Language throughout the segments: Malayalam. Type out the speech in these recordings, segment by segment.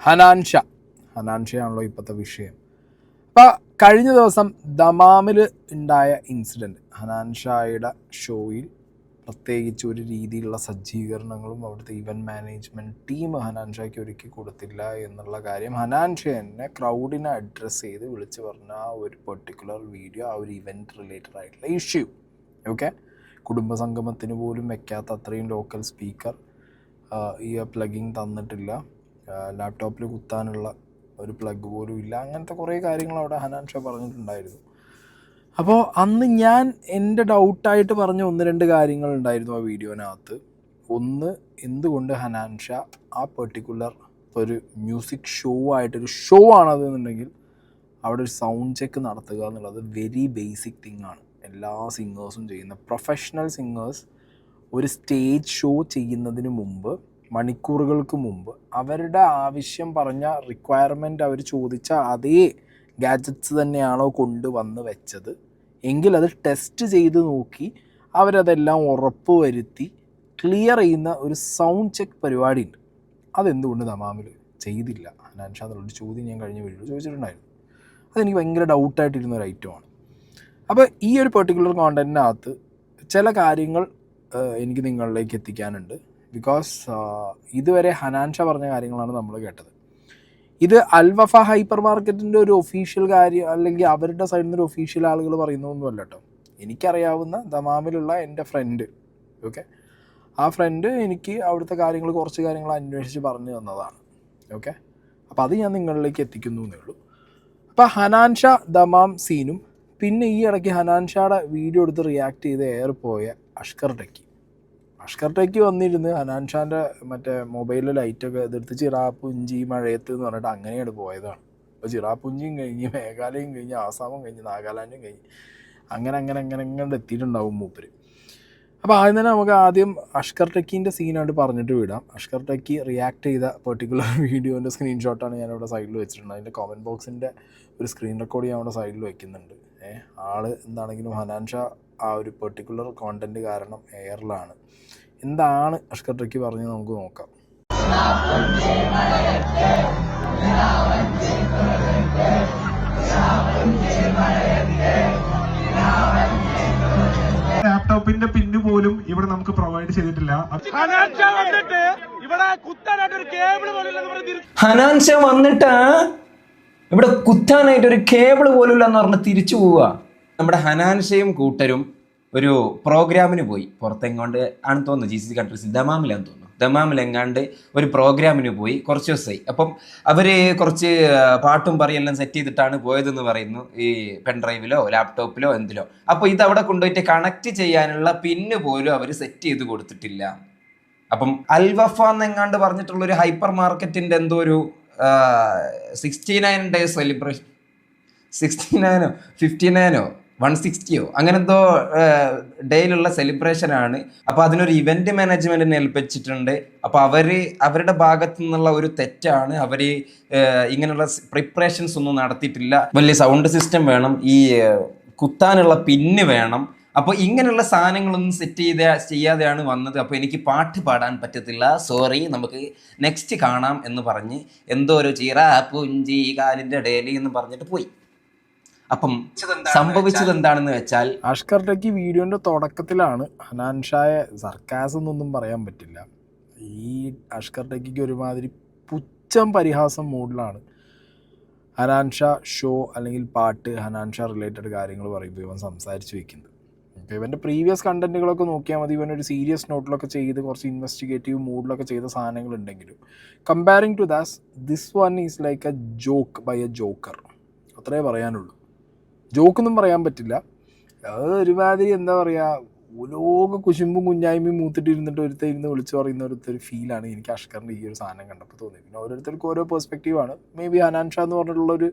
ഹനാൻഷയാണല്ലോ ഇപ്പോഴത്തെ വിഷയം. അപ്പോൾ കഴിഞ്ഞ ദിവസം ദമാമിൽ ഉണ്ടായ ഇൻസിഡൻറ്റ്, ഹനാൻഷായുടെ ഷോയിൽ പ്രത്യേകിച്ച് ഒരു രീതിയിലുള്ള സജ്ജീകരണങ്ങളും അവിടുത്തെ ഇവൻറ്റ് മാനേജ്മെൻറ്റ് ടീം ഹനാൻഷായ്ക്ക് ഒരുക്കി കൊടുത്തില്ല എന്നുള്ള കാര്യം ഹനാൻഷ തന്നെ ക്രൗഡിനെ അഡ്രസ്സ് ചെയ്ത് വിളിച്ച് പറഞ്ഞ ആ ഒരു പെർട്ടിക്കുലർ വീഡിയോ, ആ ഒരു ഇവൻറ്റ് റിലേറ്റഡ് ആയിട്ടുള്ള ഇഷ്യൂ. ഓക്കെ, കുടുംബസംഗമത്തിന് പോലും വെക്കാത്ത അത്രയും ലോക്കൽ സ്പീക്കർ, ഈ പ്ലഗിങ് തന്നിട്ടില്ല, ലാപ്ടോപ്പിൽ കുത്താനുള്ള ഒരു പ്ലഗ് പോലും ഇല്ല, അങ്ങനത്തെ കുറേ കാര്യങ്ങൾ അവിടെ ഹനാൻഷ പറഞ്ഞിട്ടുണ്ടായിരുന്നു. അപ്പോൾ അന്ന് ഞാൻ എൻ്റെ ഡൗട്ടായിട്ട് പറഞ്ഞ 1-2 കാര്യങ്ങളുണ്ടായിരുന്നു ആ വീഡിയോനകത്ത്. ഒന്ന്, എന്തുകൊണ്ട് ഹനാൻഷ ആ പെർട്ടിക്കുലർ ഒരു മ്യൂസിക് ഷോ ആയിട്ടൊരു ഷോ ആണതെന്നുണ്ടെങ്കിൽ അവിടെ ഒരു സൗണ്ട് ചെക്ക് നടത്തുക എന്നുള്ളത് വെരി ബേസിക് തിങ് ആണ്. എല്ലാ സിംഗേഴ്സും ചെയ്യുന്ന, പ്രൊഫഷണൽ സിംഗേഴ്സ് ഒരു സ്റ്റേജ് ഷോ ചെയ്യുന്നതിന് മുമ്പ്, മണിക്കൂറുകൾക്ക് മുമ്പ് അവരുടെ ആവശ്യം പറഞ്ഞ റിക്വയർമെൻറ്റ് അവർ ചോദിച്ച അതേ ഗാഡ്ജറ്റ്സ് തന്നെയാണോ കൊണ്ടുവന്ന് വെച്ചത് എങ്കിൽ അത് ടെസ്റ്റ് ചെയ്ത് നോക്കി അവരതെല്ലാം ഉറപ്പ് വരുത്തി ക്ലിയർ ചെയ്യുന്ന ഒരു സൗണ്ട് ചെക്ക് പരിപാടി ഉണ്ട്. അതെന്തുകൊണ്ട് ദമാമിൽ ചെയ്തില്ല ഹനാൻഷ എന്നുള്ളൊരു ചോദ്യം ഞാൻ കഴിഞ്ഞ വീഡിയോ ചോദിച്ചിട്ടുണ്ടായിരുന്നു. അതെനിക്ക് ഭയങ്കര ഡൗട്ടായിട്ടിരുന്ന ഒരു ഐറ്റമാണ്. അപ്പോൾ ഈ ഒരു പെർട്ടിക്കുലർ കോണ്ടൻറ്റിനകത്ത് ചില കാര്യങ്ങൾ എനിക്ക് നിങ്ങളിലേക്ക് എത്തിക്കാനുണ്ട്. ബിക്കോസ് ഇതുവരെ ഹനാൻഷ പറഞ്ഞ കാര്യങ്ങളാണ് നമ്മൾ കേട്ടത്. ഇത് അൽവഫ ഹൈപ്പർ മാർക്കറ്റിൻ്റെ ഒരു ഒഫീഷ്യൽ കാര്യം അല്ലെങ്കിൽ അവരുടെ സൈഡിൽ നിന്ന് ഒരു ഒഫീഷ്യൽ ആളുകൾ പറയുന്നതൊന്നുമല്ല കേട്ടോ. എനിക്കറിയാവുന്ന ദമാമിലുള്ള എൻ്റെ ഫ്രണ്ട്, ഓക്കെ, ആ ഫ്രണ്ട് എനിക്ക് അവിടുത്തെ കാര്യങ്ങൾ, കുറച്ച് കാര്യങ്ങൾ അന്വേഷിച്ച് പറഞ്ഞു തന്നതാണ്. ഓക്കെ, അപ്പോൾ അത് ഞാൻ നിങ്ങളിലേക്ക് എത്തിക്കുന്നു എന്നേ ഉള്ളൂ. അപ്പോൾ ഹനാൻഷ ദമാം സീനും പിന്നെ ഈ ഇടയ്ക്ക് ഹനാൻഷയുടെ വീഡിയോ എടുത്ത് റിയാക്ട് ചെയ്ത് പോയ അഷ്കർ ടെക്കി വന്നിരുന്ന് ഹനാൻഷാൻ്റെ മറ്റേ മൊബൈലിൽ ലൈറ്റൊക്കെ എതിർത്ത് ചിറാപ്പുഞ്ചി മഴയത്ത് എന്ന് പറഞ്ഞിട്ട് അങ്ങനെയാണ് പോയതാണ്. അപ്പോൾ ചിറാപ്പുഞ്ചിയും കഴിഞ്ഞ്, മേഘാലയയും കഴിഞ്ഞ്, ആസാമും കഴിഞ്ഞ്, നാഗാലാൻഡും കഴിഞ്ഞ് അങ്ങനെ എത്തിയിട്ടുണ്ടാവും മൂപ്പര്. അപ്പോൾ ആദ്യം തന്നെ നമുക്ക് ആദ്യം അഷ്കർ ടെക്കിൻ്റെ സീനായിട്ട് പറഞ്ഞിട്ട് വിടാം. അഷ്കർ ടെക്കി റിയാക്ട് ചെയ്ത പെർട്ടിക്കുലർ വീഡിയോൻ്റെ സ്ക്രീൻഷോട്ടാണ് ഞാനവിടെ സൈഡിൽ വെച്ചിട്ടുണ്ട്. അതിൻ്റെ കമൻറ്റ് ബോക്സിൻ്റെ ഒരു സ്ക്രീൻ റെക്കോർഡ് ഞാൻ അവിടെ സൈഡിൽ വയ്ക്കുന്നുണ്ട്. ആള് എന്താണെങ്കിലും ഹനാൻഷ ആ ഒരു പെർട്ടിക്കുലർ കോണ്ടൻറ്റ് കാരണം എയറിലാണ്. എന്താണ് അഷ്കർ ടെക്കി പറഞ്ഞത് നമുക്ക് നോക്കാം. ലാപ്ടോപ്പിന്റെ പിന്ന് പോലും ഇവിടെ നമുക്ക് പ്രൊവൈഡ് ചെയ്തിട്ടില്ല. ഹനാൻഷ വന്നിട്ട് ഇവിടെ കുത്താനായിട്ട് ഒരു കേബിൾ പോലും ഇല്ലെന്ന് പറഞ്ഞ് തിരിച്ചു പോവുക. നമ്മുടെ ഹനാൻഷയും കൂട്ടരും ഒരു പ്രോഗ്രാമിന് പോയി, പുറത്തെങ്ങോണ്ട് ആണെന്ന് തോന്നുന്നു, GCC കൺട്രീസിൽ ദമാമിലാന്ന് തോന്നുന്നു. ദമാമിലെങ്ങാണ്ട് ഒരു പ്രോഗ്രാമിന് പോയി കുറച്ച് ദിവസമായി. അപ്പം അവർ കുറച്ച് പാട്ടും പറയെല്ലാം സെറ്റ് ചെയ്തിട്ടാണ് പോയതെന്ന് പറയുന്നു, ഈ പെൻഡ്രൈവിലോ ലാപ്ടോപ്പിലോ എന്തിലോ. അപ്പോൾ ഇത് അവിടെ കൊണ്ടുപോയിട്ട് കണക്ട് ചെയ്യാനുള്ള പിന്ന് പോലും അവർ സെറ്റ് ചെയ്ത് കൊടുത്തിട്ടില്ല. അപ്പം അൽവഫ എന്നെങ്ങാണ്ട് പറഞ്ഞിട്ടുള്ളൊരു ഹൈപ്പർ മാർക്കറ്റിൻ്റെ എന്തോ ഒരു 69 ഡേയ്സ് സെലിബ്രേഷൻ, 69ഓ 59ഓ 160ഓ അങ്ങനെ എന്തോ ഡേയിലുള്ള സെലിബ്രേഷനാണ്. അപ്പോൾ അതിനൊരു ഇവന്റ് മാനേജ്മെന്റിനെ ഏൽപ്പിച്ചിട്ടുണ്ട്. അപ്പോൾ അവരുടെ ഭാഗത്തു നിന്നുള്ള ഒരു തെറ്റാണ്. അവർ ഇങ്ങനെയുള്ള പ്രിപ്പറേഷൻസ് ഒന്നും നടത്തിയിട്ടില്ല. വലിയ സൗണ്ട് സിസ്റ്റം വേണം, ഈ കുത്താനുള്ള പിന്ന് വേണം. അപ്പോൾ ഇങ്ങനെയുള്ള സാധനങ്ങളൊന്നും ചെയ്യാതെയാണ് വന്നത്. അപ്പോൾ എനിക്ക് പാട്ട് പാടാൻ പറ്റത്തില്ല, സോറി, നമുക്ക് നെക്സ്റ്റ് കാണാം എന്ന് പറഞ്ഞ് എന്തോ ഒരു ചിറാപ്പുഞ്ചി കാലിൻ്റെ ഡേലി എന്ന് പറഞ്ഞിട്ട് പോയി. അപ്പം സംഭവിച്ചത് എന്താണെന്ന് വെച്ചാൽ, അഷ്കർ ടെക്കി വീഡിയോൻ്റെ തുടക്കത്തിലാണ് ഹനാൻഷായെ സർക്കാസം എന്നൊന്നും പറയാൻ പറ്റില്ല. ഈ അഷ്കർ ടെക്കിക്ക് ഒരുമാതിരി പുച്ഛം പരിഹാസം മൂഡിലാണ് ഹനാൻഷ ഷോ അല്ലെങ്കിൽ പാട്ട്, ഹനാൻഷ റിലേറ്റഡ് കാര്യങ്ങൾ പറയുമ്പോൾ ഇവൻ സംസാരിച്ച് വെക്കുന്നത്. ഇപ്പോൾ ഇവൻ്റെ പ്രീവിയസ് കണ്ടൻറ്റുകളൊക്കെ നോക്കിയാൽ മതി, ഇവനൊരു സീരിയസ് നോട്ടിലൊക്കെ ചെയ്ത് കുറച്ച് ഇൻവെസ്റ്റിഗേറ്റീവ് മൂഡിലൊക്കെ ചെയ്ത സാധനങ്ങളുണ്ടെങ്കിലും comparing to this one is like a joke by a joker, അത്രേ പറയാനുള്ളൂ. ജോക്കൊന്നും പറയാൻ പറ്റില്ല. അത് ഒരുമാതിരി എന്താ പറയുക, ലോക കുശുമ്പും കുഞ്ഞായ്മയും മൂത്തിട്ടിരുന്നിട്ട് ഇരുന്ന് വിളിച്ചു പറയുന്ന ഒരു ഫീലാണ് എനിക്ക് അഷ്കറിൻ്റെ ഈ ഒരു സാധനം കണ്ടപ്പോൾ തോന്നി. പിന്നെ ഓരോരുത്തർക്കും ഓരോ പെർസ്പെക്റ്റീവാണ്. മേ ബി ഹനാൻഷ എന്ന് പറഞ്ഞിട്ടുള്ളൊരു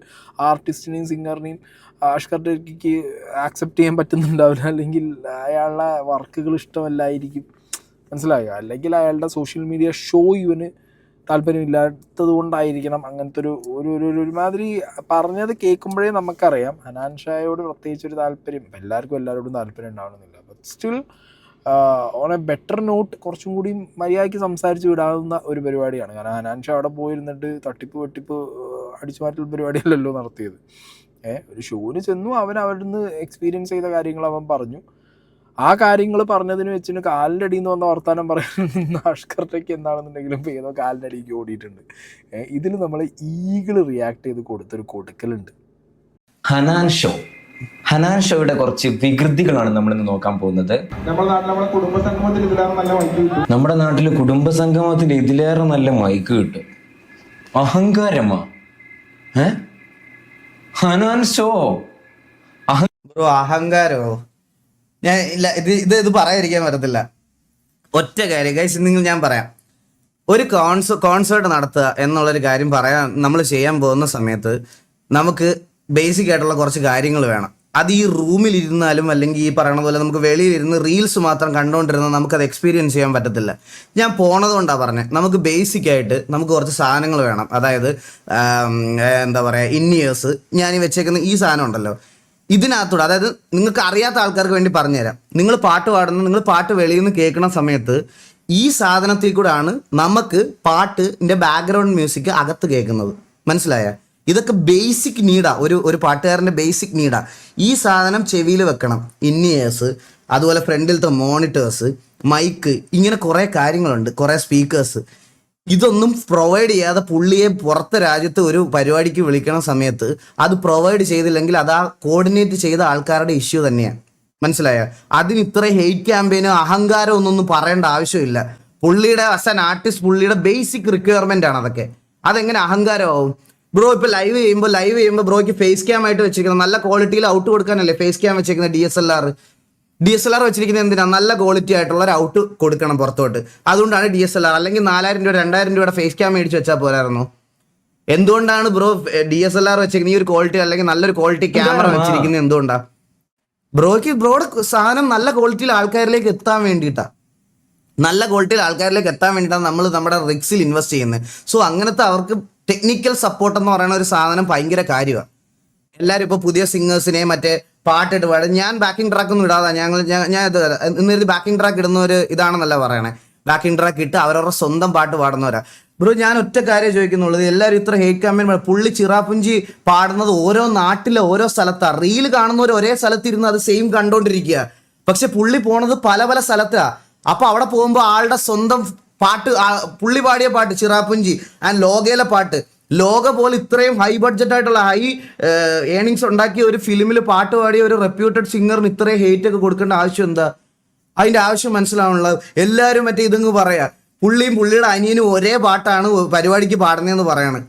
ആർട്ടിസ്റ്റിനെയും സിംഗറിനെയും അഷ്കർ ടെക്കിക്ക് ആക്സെപ്റ്റ് ചെയ്യാൻ പറ്റുന്നുണ്ടാവില്ല, അല്ലെങ്കിൽ അയാളുടെ വർക്കുകൾ ഇഷ്ടമല്ലായിരിക്കും, മനസ്സിലായോ? അല്ലെങ്കിൽ അയാളുടെ സോഷ്യൽ മീഡിയ ഷോ ഇവന് താല്പര്യമില്ലാത്തത് കൊണ്ടായിരിക്കണം അങ്ങനത്തെ ഒരുമാതിരി പറഞ്ഞത് കേൾക്കുമ്പോഴേ നമുക്കറിയാം ഹനാൻഷായോട് പ്രത്യേകിച്ചൊരു താല്പര്യം, എല്ലാവർക്കും എല്ലാവരോടും താല്പര്യം ഉണ്ടാവണമെന്നില്ല. But still on a better note കുറച്ചും കൂടി മര്യാദയ്ക്ക് സംസാരിച്ച് വിടാവുന്ന ഒരു പരിപാടിയാണ്. കാരണം ഹനാൻ ഷാ അവിടെ പോയിരുന്നിട്ട് തട്ടിപ്പ് വെട്ടിപ്പ് അടിച്ചു മാറ്റൽ പരിപാടിയല്ലല്ലോ നടത്തിയത്. ഒരു ഷോന് ചെന്നു, അവൻ അവിടുന്ന് എക്സ്പീരിയൻസ് ചെയ്ത കാര്യങ്ങൾ അവൻ പറഞ്ഞു. ആ കാര്യങ്ങൾ പറഞ്ഞതിന് വെച്ചിട്ട് കാലിൻ്റെ അടിയിൽ നിന്ന് വന്ന വർത്താനം പറയുന്ന അഷ്കർട്ടയ്ക്ക് എന്താണെന്നുണ്ടെങ്കിലും ഏതോ കാലിൻ്റെ അടിക്ക് ഓടിയിട്ടുണ്ട്. ഇതിൽ നമ്മൾ ഈഗിൾ റിയാക്ട് ചെയ്ത് കൊടുത്തൊരു കൊടുക്കലുണ്ട്. ഹനാൻ ഷോയുടെ കുറച്ച് വികൃതികളാണ് നമ്മൾ ഇന്ന് നോക്കാൻ പോകുന്നത്. നമ്മുടെ നാട്ടിൽ കുടുംബസംഗമത്തിന്റെ ഇതിലേറെ നല്ല മൈക്ക് കിട്ടും. അഹങ്കാരമാ ഹനാൻ ഷോ. ബ്രോ അഹങ്കാരോ? ഞാൻ ഇല്ല, ഇത് പറയാതിരിക്കാൻ പറ്റത്തില്ല. ഒറ്റ കാര്യം ഗൈസ്, ഞാൻ പറയാം. ഒരു കോൺസേർട്ട് നടത്തുക എന്നുള്ളൊരു കാര്യം പറയാൻ നമ്മൾ ചെയ്യാൻ പോകുന്ന സമയത്ത് നമുക്ക് ബേസിക് ആയിട്ടുള്ള കുറച്ച് കാര്യങ്ങൾ വേണം. അത് ഈ റൂമിലിരുന്നാലും അല്ലെങ്കിൽ ഈ പറയണ പോലെ നമുക്ക് വെളിയിലിരുന്ന് റീൽസ് മാത്രം കണ്ടുകൊണ്ടിരുന്നാൽ നമുക്കത് എക്സ്പീരിയൻസ് ചെയ്യാൻ പറ്റത്തില്ല. ഞാൻ പോണത് കൊണ്ടാണ് പറഞ്ഞത്. നമുക്ക് ബേസിക് ആയിട്ട് നമുക്ക് കുറച്ച് സാധനങ്ങൾ വേണം. അതായത് എന്താ പറയുക, ഇന്നിയേഴ്സ്. ഞാൻ ഈ വെച്ചേക്കുന്ന ഈ സാധനം ഉണ്ടല്ലോ, ഇതിനകത്തൂടെ, അതായത് നിങ്ങൾക്ക് അറിയാത്ത ആൾക്കാർക്ക് വേണ്ടി പറഞ്ഞുതരാം. നിങ്ങൾ പാട്ട് പാടുന്ന, നിങ്ങൾ പാട്ട് വെളിയിൽ നിന്ന് കേൾക്കുന്ന സമയത്ത് ഈ സാധനത്തിൽ കൂടെയാണ് നമുക്ക് പാട്ടിൻ്റെ ബാക്ക്ഗ്രൗണ്ട് മ്യൂസിക് അകത്ത് കേൾക്കുന്നത്. മനസ്സിലായ? ഇതൊക്കെ ബേസിക് നീഡാ, ഒരു പാട്ടുകാരൻ്റെ ബേസിക് നീഡാ. ഈ സാധനം ചെവിയിൽ വെക്കണം. ഇന്നിയേഴ്സ്, അതുപോലെ ഫ്രണ്ടിലത്തെ മോണിറ്റേഴ്സ്, മൈക്ക്, ഇങ്ങനെ കുറേ കാര്യങ്ങളുണ്ട്, കുറേ സ്പീക്കേഴ്സ്. ഇതൊന്നും പ്രൊവൈഡ് ചെയ്യാതെ പുള്ളിയെ പുറത്തെ രാജ്യത്ത് ഒരു പരിപാടിക്ക് വിളിക്കണ സമയത്ത് അത് പ്രൊവൈഡ് ചെയ്തില്ലെങ്കിൽ അത് ആ കോർഡിനേറ്റ് ചെയ്ത ആൾക്കാരുടെ ഇഷ്യൂ തന്നെയാണ്. മനസ്സിലായ? അതിന് ഇത്ര ഹെയ്റ്റ് ക്യാമ്പയിനോ അഹങ്കാരം ഒന്നൊന്നും പറയേണ്ട ആവശ്യമില്ല. പുള്ളിയുടെ ആസ് ആൻ ആർട്ടിസ്റ്റ് പുള്ളിയുടെ ബേസിക് റിക്വയർമെന്റ് ആണ് അതൊക്കെ. അതെങ്ങനെ അഹങ്കാരമാവും ബ്രോ? ഇപ്പൊ ലൈവ് ചെയ്യുമ്പോൾ ബ്രോയ്ക്ക് ഫേസ് ക്യാം ആയിട്ട് വെച്ചിരിക്കുന്നത് നല്ല ക്വാളിറ്റിയിൽ ഔട്ട് കൊടുക്കാനല്ലേ ഫേസ് ക്യാം വെച്ചിരിക്കുന്നത്. DSLR വെച്ചിരിക്കുന്നത് എന്തിനാ? നല്ല ക്വാളിറ്റി ആയിട്ടുള്ള ഒരു ഔട്ട് കൊടുക്കണം പുറത്തോട്ട്. അതുകൊണ്ടാണ് DSLR. അല്ലെങ്കിൽ 4000 രൂപ 2000 രൂപയുടെ ഫേസ് ക്യാം മേടിച്ച് വെച്ചാൽ പോരായിരുന്നു. എന്തുകൊണ്ടാണ് ബ്രോ DSLR വെച്ചിരിക്കുന്നത്? ഈ ഒരു ക്വാളിറ്റി അല്ലെങ്കിൽ നല്ലൊരു ക്വാളിറ്റി ക്യാമറ വെച്ചിരിക്കുന്നത് എന്തുകൊണ്ടാ? ബ്രോയുടെ സാധനം നല്ല ക്വാളിറ്റിയിൽ ആൾക്കാരിലേക്ക് എത്താൻ വേണ്ടിയിട്ടാണ്. നല്ല ക്വാളിറ്റിയിൽ ആൾക്കാരിലേക്ക് എത്താൻ വേണ്ടിയിട്ടാണ് നമ്മൾ നമ്മുടെ റിക്സിൽ ഇൻവെസ്റ്റ് ചെയ്യുന്നത്. സോ അങ്ങനത്തെ അവർക്ക് ടെക്നിക്കൽ സപ്പോർട്ട് എന്ന് പറയുന്ന ഒരു സാധനം ഭയങ്കര കാര്യമാണ്. എല്ലാവരും ഇപ്പോൾ പുതിയ സിംഗേഴ്സിനെ മറ്റേ പാട്ടിട്ട് പാടും. ഞാൻ ബാക്കിംഗ് ട്രാക്ക് ഒന്നും ഇടാതെ ഞാൻ ഇന്നൊരു ബാക്കിംഗ് ട്രാക്ക് ഇടുന്ന ഒരു ഇതാണെന്നല്ല പറയണേ. ബാക്കിംഗ് ട്രാക്ക് ഇട്ട് അവരവരുടെ സ്വന്തം പാട്ട് പാടുന്നവരാ. ബ്രോ ഞാൻ ഒറ്റ കാര്യം ചോദിക്കുന്നുള്ളത്, എല്ലാവരും ഇത്ര ഹേറ്റ് ക്യാമ്പയിൻ പുള്ളി ചിറാപ്പുഞ്ചി പാടുന്നത് ഓരോ നാട്ടിലെ ഓരോ സ്ഥലത്താണ്. റീൽ കാണുന്നവർ ഒരേ സ്ഥലത്തിരുന്ന് അത് സെയിം കണ്ടോണ്ടിരിക്കുക. പക്ഷെ പുള്ളി പോണത് പല പല സ്ഥലത്താ. അപ്പൊ അവിടെ പോകുമ്പോൾ ആളുടെ സ്വന്തം പാട്ട്, പുള്ളി പാടിയ പാട്ട് ചിറാപ്പുഞ്ചി ആൻഡ് ലോകയിലെ പാട്ട്, ലോക പോലെ ഇത്രയും ഹൈ ബഡ്ജറ്റ് ആയിട്ടുള്ള ഹൈ ഏണിങ്സ് ഉണ്ടാക്കിയ ഒരു ഫിലിമിൽ പാട്ട് പാടിയ ഒരു റെപ്യൂട്ടഡ് സിംഗറിന് ഇത്രയും ഹേറ്റ് ഒക്കെ കൊടുക്കേണ്ട ആവശ്യം എന്താ? അതിന്റെ ആവശ്യം മനസ്സിലാവുള്ളത്. എല്ലാവരും മറ്റേ ഇതങ്ങ് പറയാ പുള്ളിയും പുള്ളിയുടെ അനിയനും ഒരേ പാട്ടാണ് പരിപാടിക്ക് പാടുന്നതെന്ന് പറയാണ്.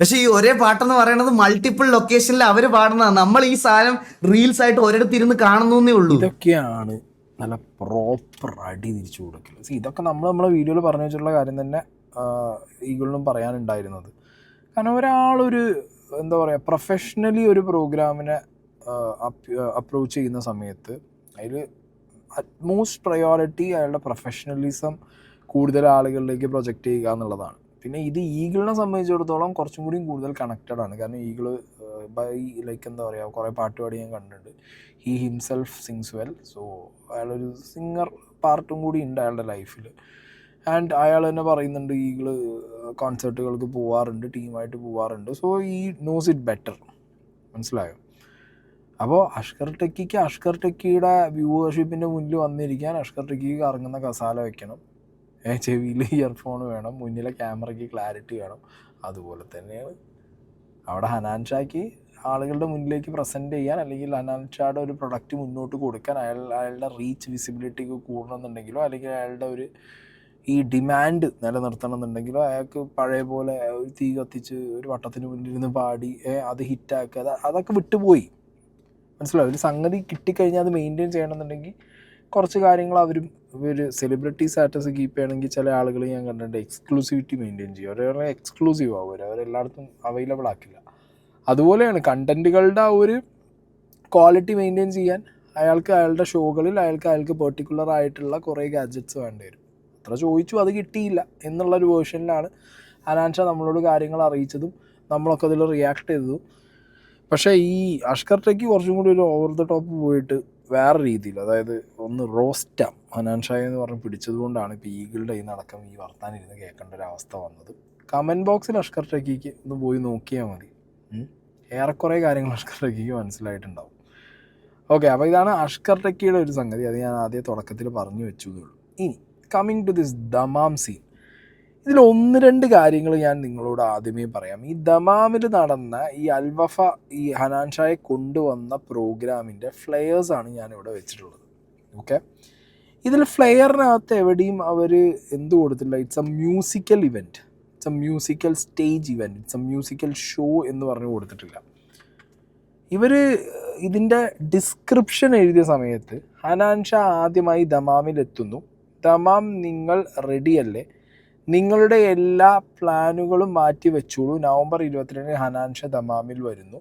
പക്ഷെ ഈ ഒരേ പാട്ടെന്ന് പറയുന്നത് മൾട്ടിപ്പിൾ ലൊക്കേഷനിൽ അവർ പാടുന്നതാണ്. നമ്മൾ ഈ സാധനം റീൽസ് ആയിട്ട് ഒരിടത്തിരുന്ന് കാണുന്നേ ഉള്ളൂ. ഇതൊക്കെയാണ് നല്ല പ്രോപ്പർ അടി തിരിച്ചു കൊടുക്കല്. ഇതൊക്കെ നമ്മളെ വീഡിയോയിൽ പറഞ്ഞു വെച്ചിട്ടുള്ള കാര്യം തന്നെ ഈഗിളിനും പറയാനുണ്ടായിരുന്നത്. കാരണം ഒരാളൊരു എന്താ പറയുക പ്രൊഫഷണലി ഒരു പ്രോഗ്രാമിനെ അപ്രോച്ച് ചെയ്യുന്ന സമയത്ത് അതിൽ അറ്റ്മോസ്റ്റ് പ്രയോറിറ്റി അയാളുടെ പ്രൊഫഷണലിസം കൂടുതൽ ആളുകളിലേക്ക് പ്രൊജക്റ്റ് ചെയ്യുക എന്നുള്ളതാണ്. പിന്നെ ഇത് ഈഗിളിനെ സംബന്ധിച്ചിടത്തോളം കുറച്ചും കൂടി കൂടുതൽ കണക്റ്റഡ് ആണ്. കാരണം ഈഗിള് ലൈക്ക് എന്താ പറയുക കുറേ പാട്ടുപാടി ഞാൻ കണ്ടിട്ടുണ്ട്. He himself sings well. So അയാളൊരു സിംഗർ പാർട്ടും കൂടി ഉണ്ട് അയാളുടെ ലൈഫിൽ. ആൻഡ് അയാൾ തന്നെ പറയുന്നുണ്ട് ഈഗിള് കോൺസേർട്ടുകൾക്ക് പോവാറുണ്ട്, ടീമായിട്ട് പോവാറുണ്ട്. സോ ഈ നോസ് ഇറ്റ് ബെറ്റർ. മനസ്സിലായോ? അപ്പോൾ അഷ്കർ ടെക്കിയുടെ വ്യൂവർഷിപ്പിൻ്റെ മുന്നിൽ വന്നിരിക്കാൻ അഷ്കർ ടെക്കിക്ക് കറങ്ങുന്ന കസാല വെക്കണം, ചെവിയിൽ ഇയർഫോൺ വേണം, മുന്നിലെ ക്യാമറയ്ക്ക് ക്ലാരിറ്റി വേണം. അതുപോലെ തന്നെയാണ് അവിടെ ഹനാൻ ഷായ്ക്ക് ആളുകളുടെ മുന്നിലേക്ക് പ്രസൻറ്റ് ചെയ്യാൻ അല്ലെങ്കിൽ ഹനാൻ ഷായുടെ ഒരു പ്രൊഡക്റ്റ് മുന്നോട്ട് കൊടുക്കാൻ അയാളുടെ റീച്ച് വിസിബിലിറ്റി കൂടണമെന്നുണ്ടെങ്കിലോ അല്ലെങ്കിൽ അയാളുടെ ഒരു ഈ ഡിമാൻഡ് നിലനിർത്തണം എന്നുണ്ടെങ്കിലോ അയാൾക്ക് പഴയ പോലെ ഒരു തീ കത്തിച്ച് ഒരു വട്ടത്തിന് മുന്നിലിരുന്ന് പാടി അത് ഹിറ്റാക്കുക അതൊക്കെ വിട്ടുപോയി. മനസ്സിലാവും? ഒരു സംഗതി കിട്ടിക്കഴിഞ്ഞാൽ അത് മെയിൻറ്റെയിൻ ചെയ്യണമെന്നുണ്ടെങ്കിൽ കുറച്ച് കാര്യങ്ങൾ അവരും ഒരു സെലിബ്രിറ്റി സ്റ്റാറ്റസ് കീപ്പ് ചെയ്യണമെങ്കിൽ ചില ആളുകൾ ഞാൻ കണ്ടിട്ടുണ്ട് എക്സ്ക്ലൂസിവിറ്റി മെയിൻറ്റെയിൻ ചെയ്യും. അവരെ എക്സ്ക്ലൂസീവ് ആവും, അവരെല്ലായിടത്തും അവൈലബിൾ ആക്കില്ല. അതുപോലെയാണ് കണ്ടൻറ്റുകളുടെ ഒരു ക്വാളിറ്റി മെയിൻറ്റെയിൻ ചെയ്യാൻ അയാൾക്ക് അയാളുടെ ഷോകളിൽ അയാൾക്ക് പെർട്ടിക്കുലർ ആയിട്ടുള്ള കുറേ ഗാഡ്ജറ്റ്സ് വേണ്ടി വരും. അത്ര ചോദിച്ചു, അത് കിട്ടിയില്ല എന്നുള്ളൊരു വേർഷനിലാണ് ഹനാൻ ഷാ നമ്മളോട് കാര്യങ്ങൾ അറിയിച്ചതും നമ്മളൊക്കെ അതിൽ റിയാക്ട് ചെയ്തതും. പക്ഷേ ഈ അഷ്കർ ടെക്കി കുറച്ചും കൂടി ഒരു ഓവർ ദ ടോപ്പ് പോയിട്ട് വേറെ രീതിയിൽ, അതായത് ഒന്ന് റോസ്റ്റാം ഹനാൻ ഷാ എന്ന് പറഞ്ഞ് പിടിച്ചതുകൊണ്ടാണ് ഇപ്പോൾ ഈഗിളുടെ ഈ നടക്കം ഈ വർത്താനം ഇരുന്ന് കേൾക്കേണ്ട ഒരു അവസ്ഥ വന്നത്. കമൻറ്റ് ബോക്സിൽ അഷ്കർ ടെക്കിക്ക് ഒന്ന് പോയി നോക്കിയാൽ മതി. ഏറെക്കുറെ കാര്യങ്ങൾ അഷ്കർ ടെക്കിക്ക് മനസ്സിലായിട്ടുണ്ടാവും. ഓക്കെ, അപ്പോൾ ഇതാണ് അഷ്കർ ടെക്കിയുടെ ഒരു സംഗതി. അത് ഞാൻ ആദ്യം തുടക്കത്തിൽ പറഞ്ഞു വെച്ചതേ ഉള്ളൂ. ഇനി coming to this Dammam scene, ഇതിൽ 1-2 കാര്യങ്ങൾ ഞാൻ നിങ്ങളോട് ആദ്യമേ പറയാം. ഈ ദമാമിൽ നടന്ന ഈ അൽവഫ ഈ ഹനാൻ ഷായെ കൊണ്ടുവന്ന പ്രോഗ്രാമിൻ്റെ ഫ്ലെയേഴ്സാണ് ഞാനിവിടെ വെച്ചിട്ടുള്ളത്. ഓക്കെ, ഇതിൽ ഫ്ലെയറിനകത്ത് എവിടെയും അവർ എന്ത് കൊടുത്തില്ല. It's A musical event, it's A musical stage event, it's A musical show എന്ന് പറഞ്ഞ് കൊടുത്തിട്ടില്ല. ഇവർ ഇതിൻ്റെ ഡിസ്ക്രിപ്ഷൻ എഴുതിയ സമയത്ത് ഹനാൻ ഷാ ആദ്യമായി ദമാമിലെത്തുന്നു. ദമാം നിങ്ങൾ റെഡിയല്ലേ, നിങ്ങളുടെ എല്ലാ പ്ലാനുകളും മാറ്റി വെച്ചോളൂ, നവംബർ 22 ഹനാൻ ഷാ ദമാമിൽ വരുന്നു,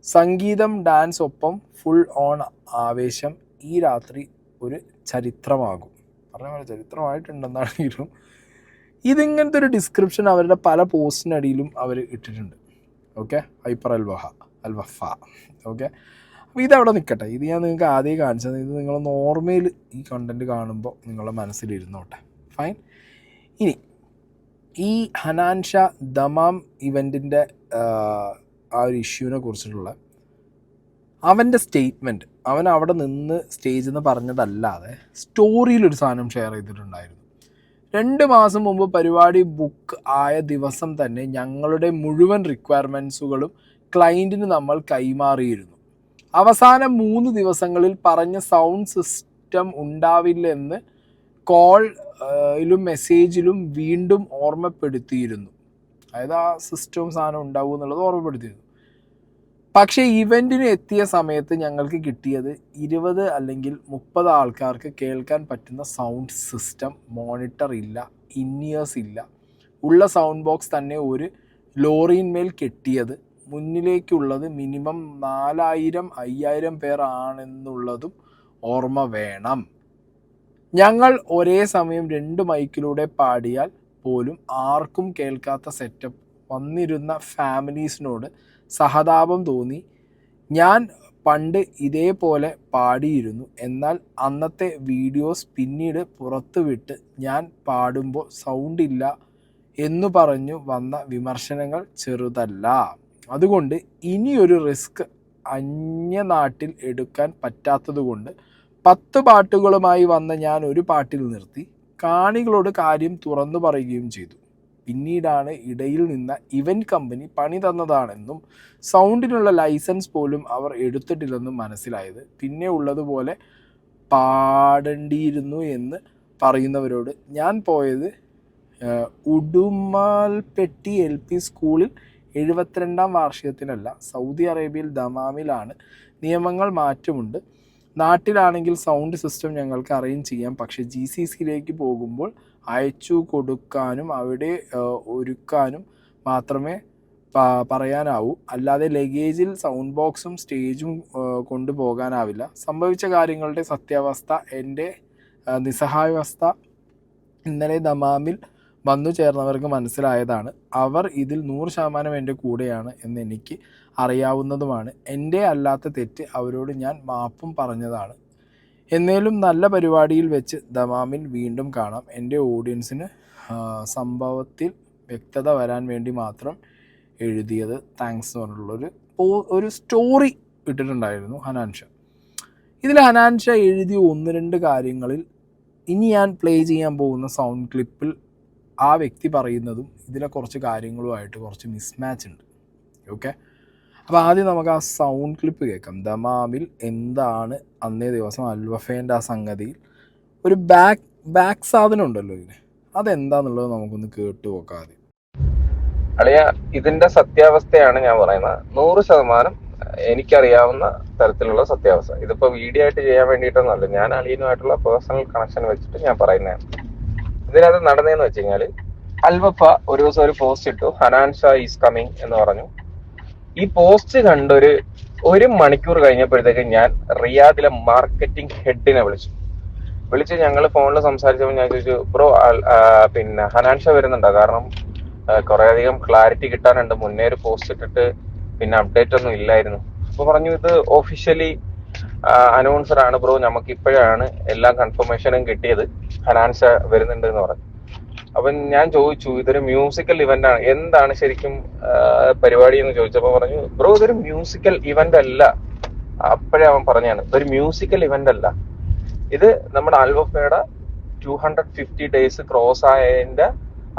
സംഗീതം ഡാൻസ് ഒപ്പം ഫുൾ ഓൺ ആവേശം, ഈ രാത്രി ഒരു ചരിത്രമാകും. പറഞ്ഞ പോലെ ചരിത്രമായിട്ടുണ്ടെന്നാണെങ്കിലും ഇതിങ്ങനത്തെ ഒരു ഡിസ്ക്രിപ്ഷൻ അവരുടെ പല പോസ്റ്റിനടിയിലും അവർ ഇട്ടിട്ടുണ്ട്. Okay, hyper അൽവഫ. ഓക്കെ, അപ്പോൾ ഇതവിടെ നിൽക്കട്ടെ. ഇത് ഞാൻ നിങ്ങൾക്ക് ആദ്യം കാണിച്ചത്. ഇത് നിങ്ങളൊന്ന് ഓർമ്മയിൽ ഈ കണ്ടൻറ്റ് കാണുമ്പോൾ നിങ്ങളുടെ മനസ്സിലിരുന്നോട്ടെ. ഫൈൻ. ഇനി ഈ ഹനാൻ ഷാ ദമാം ഇവൻറ്റിൻ്റെ ആ ഒരു ഇഷ്യൂവിനെ കുറിച്ചിട്ടുള്ള അവൻ്റെ സ്റ്റേറ്റ്മെൻറ്റ്, അവൻ അവിടെ നിന്ന് സ്റ്റേജിൽ നിന്ന് പറഞ്ഞതല്ലാതെ സ്റ്റോറിയിലൊരു സാധനം ഷെയർ ചെയ്തിട്ടുണ്ടായിരുന്നു. 2 മാസം മുമ്പ് പരിപാടി ബുക്ക് ആയ ദിവസം തന്നെ ഞങ്ങളുടെ മുഴുവൻ റിക്വയർമെൻറ്റ്സുകളും ക്ലയൻറ്റിന് നമ്മൾ കൈമാറിയിരുന്നു. അവസാന 3 ദിവസങ്ങളിൽ പറഞ്ഞ സൗണ്ട് സിസ്റ്റം ഉണ്ടാവില്ലെന്ന് കോളിലും മെസ്സേജിലും വീണ്ടും ഓർമ്മപ്പെടുത്തിയിരുന്നു. അതായത് ആ സിസ്റ്റവും സാധനം ഉണ്ടാവും എന്നുള്ളത് ഓർമ്മപ്പെടുത്തിയിരുന്നു. പക്ഷേ ഇവൻറ്റിന് എത്തിയ സമയത്ത് ഞങ്ങൾക്ക് കിട്ടിയത് 20 അല്ലെങ്കിൽ 30 ആൾക്കാർക്ക് കേൾക്കാൻ പറ്റുന്ന സൗണ്ട് സിസ്റ്റം, മോണിറ്റർ ഇല്ല, ഇന്നിയേഴ്സ് ഇല്ല, ഉള്ള സൗണ്ട് ബോക്സ് തന്നെ ഒരു ലോറിന്മേൽ കെട്ടിയത്, മുന്നിലേക്കുള്ളത് മിനിമം 4000-5000 പേർ ആണെന്നുള്ളതും ഓർമ്മ വേണം. ഞങ്ങൾ ഒരേ സമയം 2 മൈക്കിലൂടെ പാടിയാൽ പോലും ആർക്കും കേൾക്കാത്ത സെറ്റപ്പ്. വന്നിരുന്ന ഫാമിലീസിനോട് സഹതാപം തോന്നി. ഞാൻ പണ്ട് ഇതേപോലെ പാടിയിരുന്നു, എന്നാൽ അന്നത്തെ വീഡിയോസ് പിന്നീട് പുറത്തുവിട്ട് ഞാൻ പാടുമ്പോൾ സൗണ്ട് ഇല്ല എന്നു പറഞ്ഞു വന്ന വിമർശനങ്ങൾ ചെറുതല്ല. അതുകൊണ്ട് ഇനിയൊരു റിസ്ക് അന്യനാട്ടിൽ എടുക്കാൻ പറ്റാത്തതുകൊണ്ട് 10 പാട്ടുകളുമായി വന്ന ഞാൻ ഒരു പാട്ടിൽ നിർത്തി കാണികളോട് കാര്യം തുറന്നു പറയുകയും ചെയ്തു. പിന്നീടാണ് ഇടയിൽ നിന്ന ഇവൻറ്റ് കമ്പനി പണി തന്നതാണെന്നും സൗണ്ടിനുള്ള ലൈസൻസ് പോലും അവർ എടുത്തിട്ടില്ലെന്നും മനസ്സിലായത്. പിന്നെ ഉള്ളതുപോലെ പാടേണ്ടിയിരുന്നു എന്ന് പറയുന്നവരോട് ഞാൻ പോയത് ഉടുമാൽപ്പെട്ടി LP സ്കൂളിൽ 72ാം വാർഷികത്തിനല്ല, സൗദി അറേബ്യയിൽ ദമാമിലാണ്. നിയമങ്ങൾ മാറ്റമുണ്ട്. നാട്ടിലാണെങ്കിൽ സൗണ്ട് സിസ്റ്റം ഞങ്ങൾക്ക് അറേഞ്ച് ചെയ്യാം, പക്ഷേ GCCയിലേക്ക് പോകുമ്പോൾ അയച്ചു കൊടുക്കാനും അവിടെ ഒരുക്കാനും മാത്രമേ പറയാനാവൂ. അല്ലാതെ ലഗേജിൽ സൗണ്ട് ബോക്സും സ്റ്റേജും കൊണ്ടുപോകാനാവില്ല. സംഭവിച്ച കാര്യങ്ങളുടെ സത്യാവസ്ഥ, എൻ്റെ നിസ്സഹായാവസ്ഥ ഇന്നലെ ദമാമിൽ വന്നു ചേർന്നവർക്ക് മനസ്സിലായതാണ്. അവർ ഇതിൽ 100% എൻ്റെ കൂടെയാണ് എന്ന് എനിക്ക് അറിയാവുന്നതുമാണ്. എൻ്റെ അല്ലാത്ത തെറ്റ് അവരോട് ഞാൻ മാപ്പും പറഞ്ഞതാണ്. എന്നേലും നല്ല പരിപാടിയിൽ വെച്ച് ദമാമിൽ വീണ്ടും കാണാം. എൻ്റെ ഓഡിയൻസിന് സംഭവത്തിൽ വ്യക്തത വരാൻ വേണ്ടി മാത്രം എഴുതിയത്, താങ്ക്സ് എന്ന് പറഞ്ഞിട്ടുള്ളൊരു സ്റ്റോറി ഇട്ടിട്ടുണ്ടായിരുന്നു ഹനാൻ ഷാ. ഇതിൽ ഹനാൻ ഷാ എഴുതിയ 1-2 കാര്യങ്ങളിൽ ഇനി ഞാൻ പ്ലേ ചെയ്യാൻ പോകുന്ന സൗണ്ട് ക്ലിപ്പിൽ ആ വ്യക്തി പറയുന്നതും ഇതിലെ കുറച്ച് കാര്യങ്ങളുമായിട്ട് കുറച്ച് മിസ്മാച്ച് ഉണ്ട്. ഓക്കെ, അപ്പോൾ ആദ്യം നമുക്ക് ആ സൗണ്ട് ക്ലിപ്പ് കേൾക്കാം. ദമാമിൽ എന്താണ് അന്നേ ദിവസം അൽവഫേൻ്റെ ആ സംഗതിയിൽ ഒരു ബാക്ക് സാധനം ഉണ്ടല്ലോ ഇതിന്, അതെന്താന്നുള്ളത് നമുക്കൊന്ന് കേട്ട് നോക്കാം ആദ്യം. അളിയ, ഇതിന്റെ സത്യാവസ്ഥയാണ് ഞാൻ പറയുന്നത്. 100% എനിക്കറിയാവുന്ന തരത്തിലുള്ള സത്യാവസ്ഥ. ഇതിപ്പോ വീഡിയോ ആയിട്ട് ചെയ്യാൻ വേണ്ടിയിട്ടൊന്നുമല്ല, ഞാൻ അളിയനുമായിട്ടുള്ള പേഴ്സണൽ കണക്ഷൻ വെച്ചിട്ട് ഞാൻ പറയുന്നതാണ്. ഇതിനകത്ത് നടന്നതെന്ന് വെച്ച് കഴിഞ്ഞാല്, അൽവഫ ഒരു ദിവസം ഒരു പോസ്റ്റ് ഇട്ടു, ഹനാൻ ഷാ ഈസ് കമ്മിങ് എന്ന് പറഞ്ഞു. ഈ പോസ്റ്റ് കണ്ടൊരു 1 മണിക്കൂർ കഴിഞ്ഞപ്പോഴത്തേക്ക് ഞാൻ റിയാദിലെ മാർക്കറ്റിംഗ് ഹെഡിനെ വിളിച്ച് ഞങ്ങൾ ഫോണിൽ സംസാരിച്ചപ്പോൾ ഞാൻ ചോദിച്ചു, ബ്രോ പിന്നെ ഹനാൻ ഷാ വരുന്നുണ്ടോ? കാരണം കുറെ അധികം ക്ലാരിറ്റി കിട്ടാനുണ്ട്, മുന്നേ ഒരു പോസ്റ്റ് ഇട്ടിട്ട് പിന്നെ അപ്ഡേറ്റ് ഒന്നും ഇല്ലായിരുന്നു. അപ്പൊ പറഞ്ഞു ഇത് ഒഫീഷ്യലി അനൗൺസർ ആണ് ബ്രോ, നമുക്ക് ഇപ്പോഴാണ് എല്ലാ കൺഫർമേഷനും കിട്ടിയത്, ഹനാൻഷ വരുന്നുണ്ട് എന്ന് പറഞ്ഞു. അപ്പൊ ഞാൻ ചോദിച്ചു, ഇതൊരു മ്യൂസിക്കൽ ഇവന്റ് ആണ്, എന്താണ് ശരിക്കും പരിപാടി എന്ന് ചോദിച്ചപ്പോ പറഞ്ഞു, ബ്രോ ഇതൊരു മ്യൂസിക്കൽ ഇവന്റ് അല്ല. അപ്പോഴേ അവൻ പറഞ്ഞാണ്, ഇതൊരു മ്യൂസിക്കൽ ഇവന്റ് അല്ല, ഇത് നമ്മുടെ അൽവഫയുടെ 250 ഡേയ്സ് ക്രോസ് ആയതിന്റെ